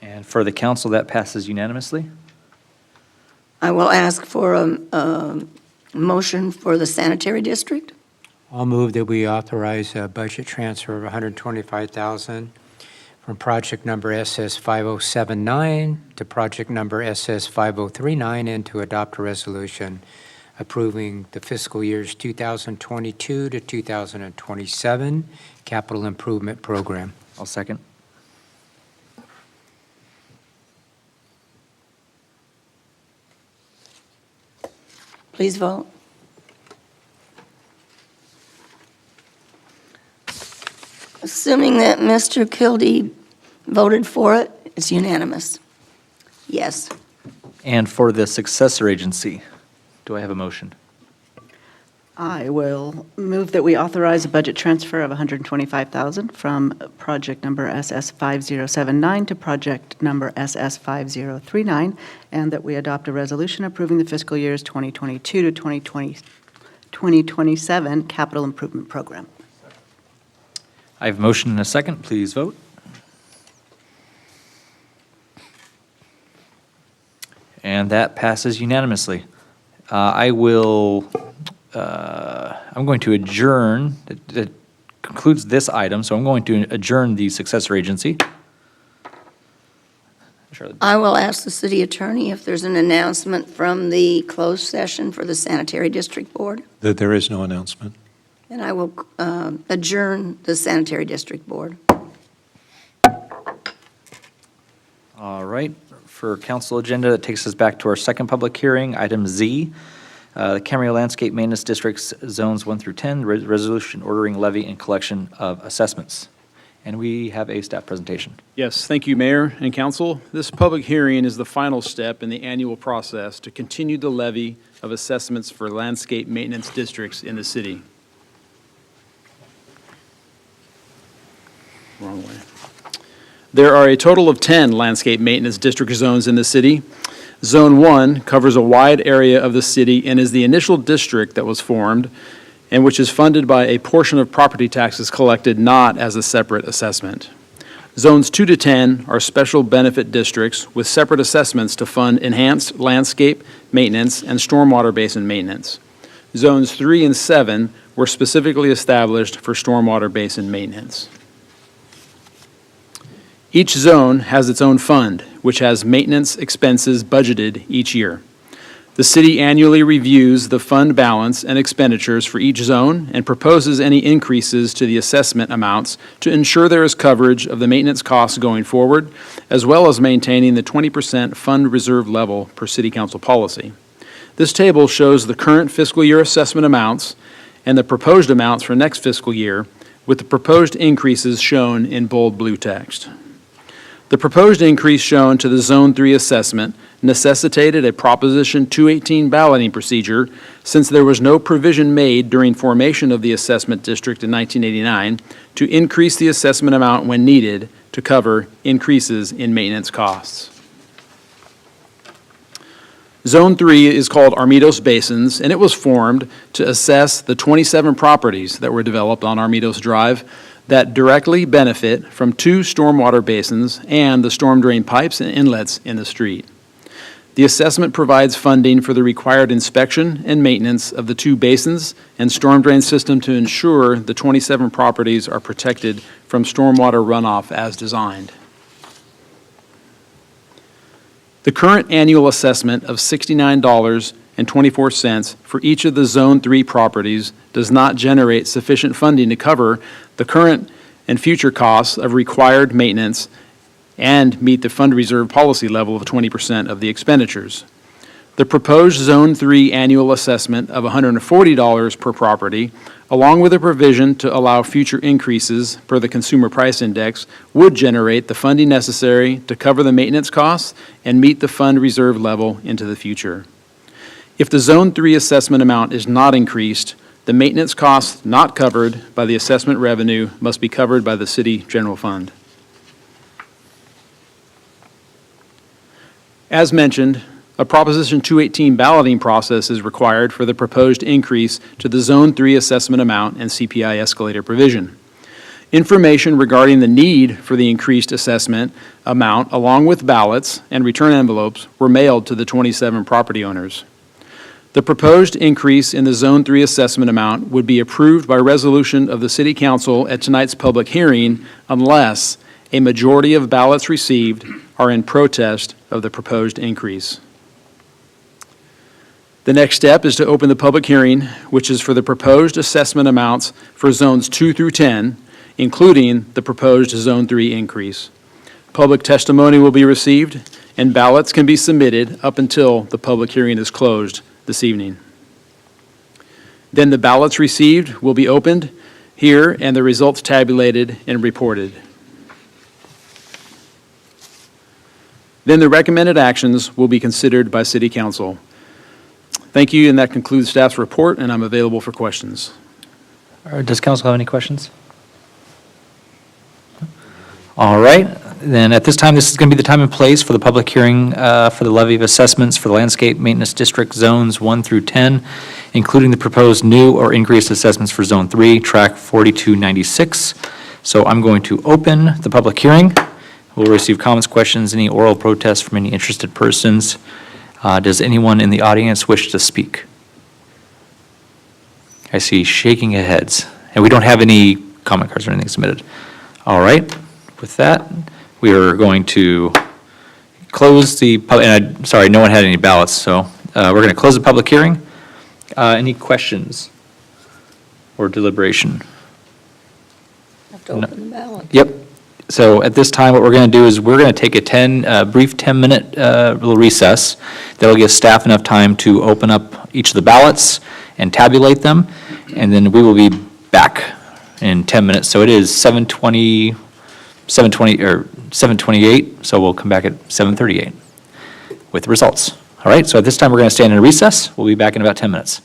And for the council, that passes unanimously. I will ask for a motion for the sanitary district. I'll move that we authorize a budget transfer of $125,000 from project number SS 5079 to project number SS 5039, and to adopt a resolution approving the fiscal years 2022 to 2027 capital improvement program. I'll second. Please vote. Assuming that Mr. Kildee voted for it, it's unanimous. Yes. And for the successor agency, do I have a motion? I will move that we authorize a budget transfer of $125,000 from project number SS 5079 to project number SS 5039, and that we adopt a resolution approving the fiscal years 2022 to 2027 capital improvement program. I have a motion and a second. Please vote. And that passes unanimously. I'm going to adjourn. That concludes this item, so I'm going to adjourn the successor agency. I will ask the city attorney if there's an announcement from the closed session for the sanitary district board, That there is no announcement. and I will adjourn the sanitary district board. All right. For council agenda, that takes us back to our second public hearing, item Z. The Camarillo Landscape Maintenance District's Zones 1 through 10, resolution ordering levy and collection of assessments. And we have a staff presentation. Yes, thank you, Mayor and Council. This public hearing is the final step in the annual process to continue the levy of assessments for landscape maintenance districts in the city. Wrong way. There are a total of 10 landscape maintenance district zones in the city. Zone 1 covers a wide area of the city and is the initial district that was formed, and which is funded by a portion of property taxes collected not as a separate assessment. Zones 2 to 10 are special benefit districts with separate assessments to fund enhanced landscape maintenance and stormwater basin maintenance. Zones 3 and 7 were specifically established for stormwater basin maintenance. Each zone has its own fund, which has maintenance expenses budgeted each year. The city annually reviews the fund balance and expenditures for each zone and proposes any increases to the assessment amounts to ensure there is coverage of the maintenance costs going forward, as well as maintaining the 20% fund reserve level per city council policy. This table shows the current fiscal year assessment amounts and the proposed amounts for next fiscal year, with the proposed increases shown in bold blue text. The proposed increase shown to the Zone 3 assessment necessitated a Proposition 218 balloting procedure since there was no provision made during formation of the assessment district in 1989 to increase the assessment amount when needed to cover increases in maintenance costs. Zone 3 is called Armidos Basins, and it was formed to assess the 27 properties that were developed on Armidos Drive that directly benefit from 2 stormwater basins and the storm drain pipes and inlets in the street. The assessment provides funding for the required inspection and maintenance of the 2 basins and storm drain system to ensure the 27 properties are protected from stormwater runoff as designed. The current annual assessment of $69.24 for each of the Zone 3 properties does not generate sufficient funding to cover the current and future costs of required maintenance and meet the fund reserve policy level of 20% of the expenditures. The proposed Zone 3 annual assessment of $140 per property, along with a provision to allow future increases per the Consumer Price Index, would generate the funding necessary to cover the maintenance costs and meet the fund reserve level into the future. If the Zone 3 assessment amount is not increased, the maintenance costs not covered by the assessment revenue must be covered by the city general fund. As mentioned, a Proposition 218 balloting process is required for the proposed increase to the Zone 3 assessment amount and CPI escalator provision. Information regarding the need for the increased assessment amount, along with ballots and return envelopes, were mailed to the 27 property owners. The proposed increase in the Zone 3 assessment amount would be approved by resolution of the City Council at tonight's public hearing unless a majority of ballots received are in protest of the proposed increase. The next step is to open the public hearing, which is for the proposed assessment amounts for Zones 2 through 10, including the proposed Zone 3 increase. Public testimony will be received, and ballots can be submitted up until the public hearing is closed this evening. Then the ballots received will be opened here and the results tabulated and reported. Then the recommended actions will be considered by City Council. Thank you, and that concludes staff's report, and I'm available for questions. Does council have any questions? All right, then at this time, this is going to be the time and place for the public hearing for the levy of assessments for the landscape maintenance district zones 1 through 10, including the proposed new or increased assessments for Zone 3, Track 4296. So I'm going to open the public hearing. We'll receive comments, questions, any oral protests from any interested persons. Does anyone in the audience wish to speak? I see shaking of heads, and we don't have any comment cards or anything submitted. All right, with that, we are going to close the, sorry, no one had any ballots, so we're going to close the public hearing. Any questions or deliberation? Have to open the ballot. Yep. So at this time, what we're going to do is we're going to take a brief 10-minute little recess. That'll give staff enough time to open up each of the ballots and tabulate them, and then we will be back in 10 minutes. So it is 7:28, so we'll come back at 7:38 with the results. All right, so at this time, we're going to stand in a recess. We'll be back in about 10 minutes.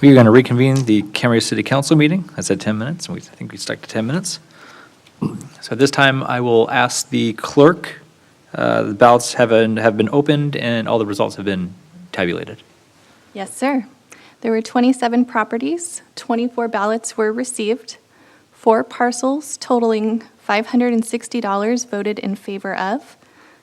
We are going to reconvene the Camarillo City Council meeting. I said 10 minutes, and I think we stuck to 10 minutes. So at this time, I will ask the clerk, the ballots have been opened and all the results have been tabulated. Yes, sir. There were 27 properties, 24 ballots were received, 4 parcels totaling $560 voted in favor of,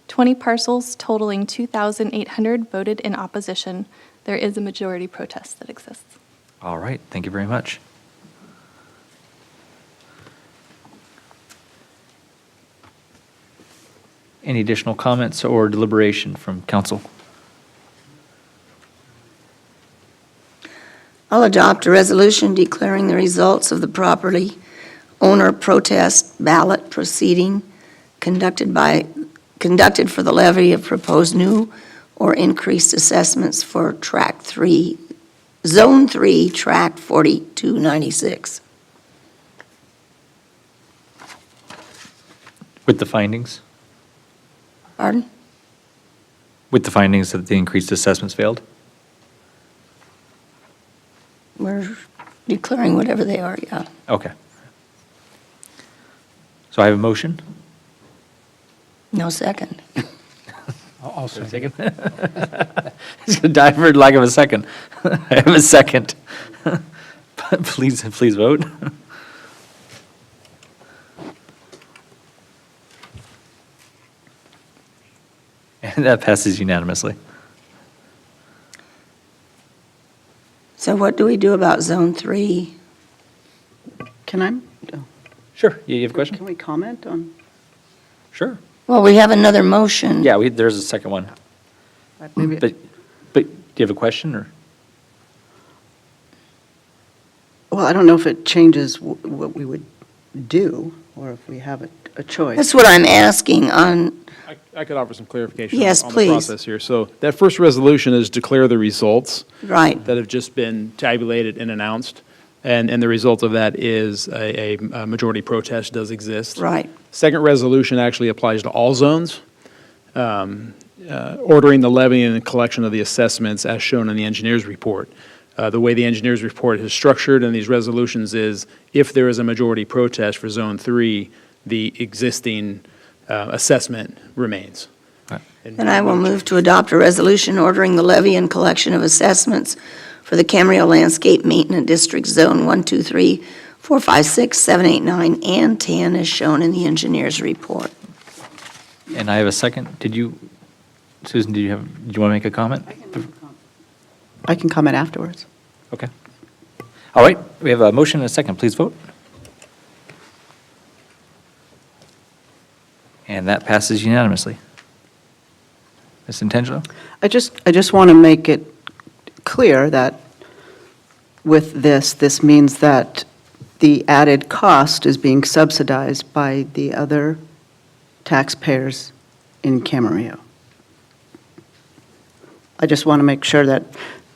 20 parcels totaling $2,800 voted in opposition. There is a majority protest that exists. All right, thank you very much. Any additional comments or deliberation from council? I'll adopt a resolution declaring the results of the property owner protest ballot proceeding conducted for the levy of proposed new or increased assessments for Tract 3, Zone 3, Tract 4296. With the findings? Pardon? With the findings that the increased assessments failed? We're declaring whatever they are, yeah. Okay. So I have a motion? No second. I'll second. It's going to die for lack of a second. I have a second. Please vote. And that passes unanimously. So what do we do about Zone 3? Can I? Sure, you have a question? Can we comment on? Sure. Well, we have another motion. Yeah, there's a second one. Maybe. But do you have a question, or? Well, I don't know if it changes what we would do, or if we have a choice. That's what I'm asking on, I could offer some clarification Yes, on the please. process here. So that first resolution is declare the results right, that have just been tabulated and announced. And the result of that is a majority protest does exist. right. Second resolution actually applies to all zones, ordering the levy and collection of the assessments as shown in the engineer's report. The way the engineer's report is structured in these resolutions is if there is a majority protest for Zone 3, the existing assessment remains. And I will move to adopt a resolution ordering the levy and collection of assessments for the Camarillo Landscape Maintenance District Zone 1, 2, 3, 4, 5, 6, 7, 8, 9, and 10 as shown in the engineer's report. And I have a second. Susan, do you want to make a comment? I can comment afterwards. Okay. All right, we have a motion and a second. Please vote. And that passes unanimously. Ms. Intangelo? I just want to make it clear that with this means that the added cost is being subsidized by the other taxpayers in Camarillo. I just want to make sure that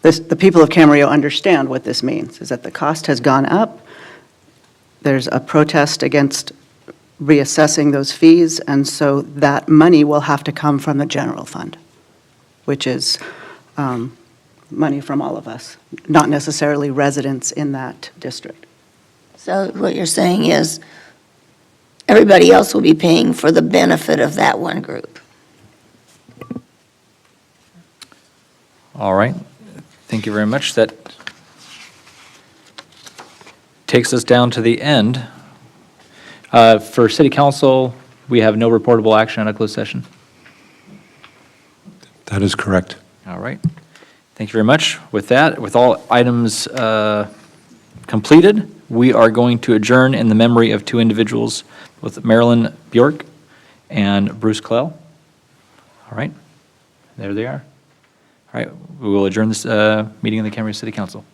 the people of Camarillo understand what this means, is that the cost has gone up. There's a protest against reassessing those fees, and so that money will have to come from the general fund, which is money from all of us, not necessarily residents in that district. So what you're saying is everybody else will be paying for the benefit of that one group. All right, thank you very much. That takes us down to the end. For City Council, we have no reportable action on a closed session. That is correct. All right. Thank you very much. With that, with all items completed, we are going to adjourn in the memory of two individuals, with Marilyn Bjork and Bruce Clell. All right. There they are. All right. We will adjourn this meeting of the Camarillo City Council.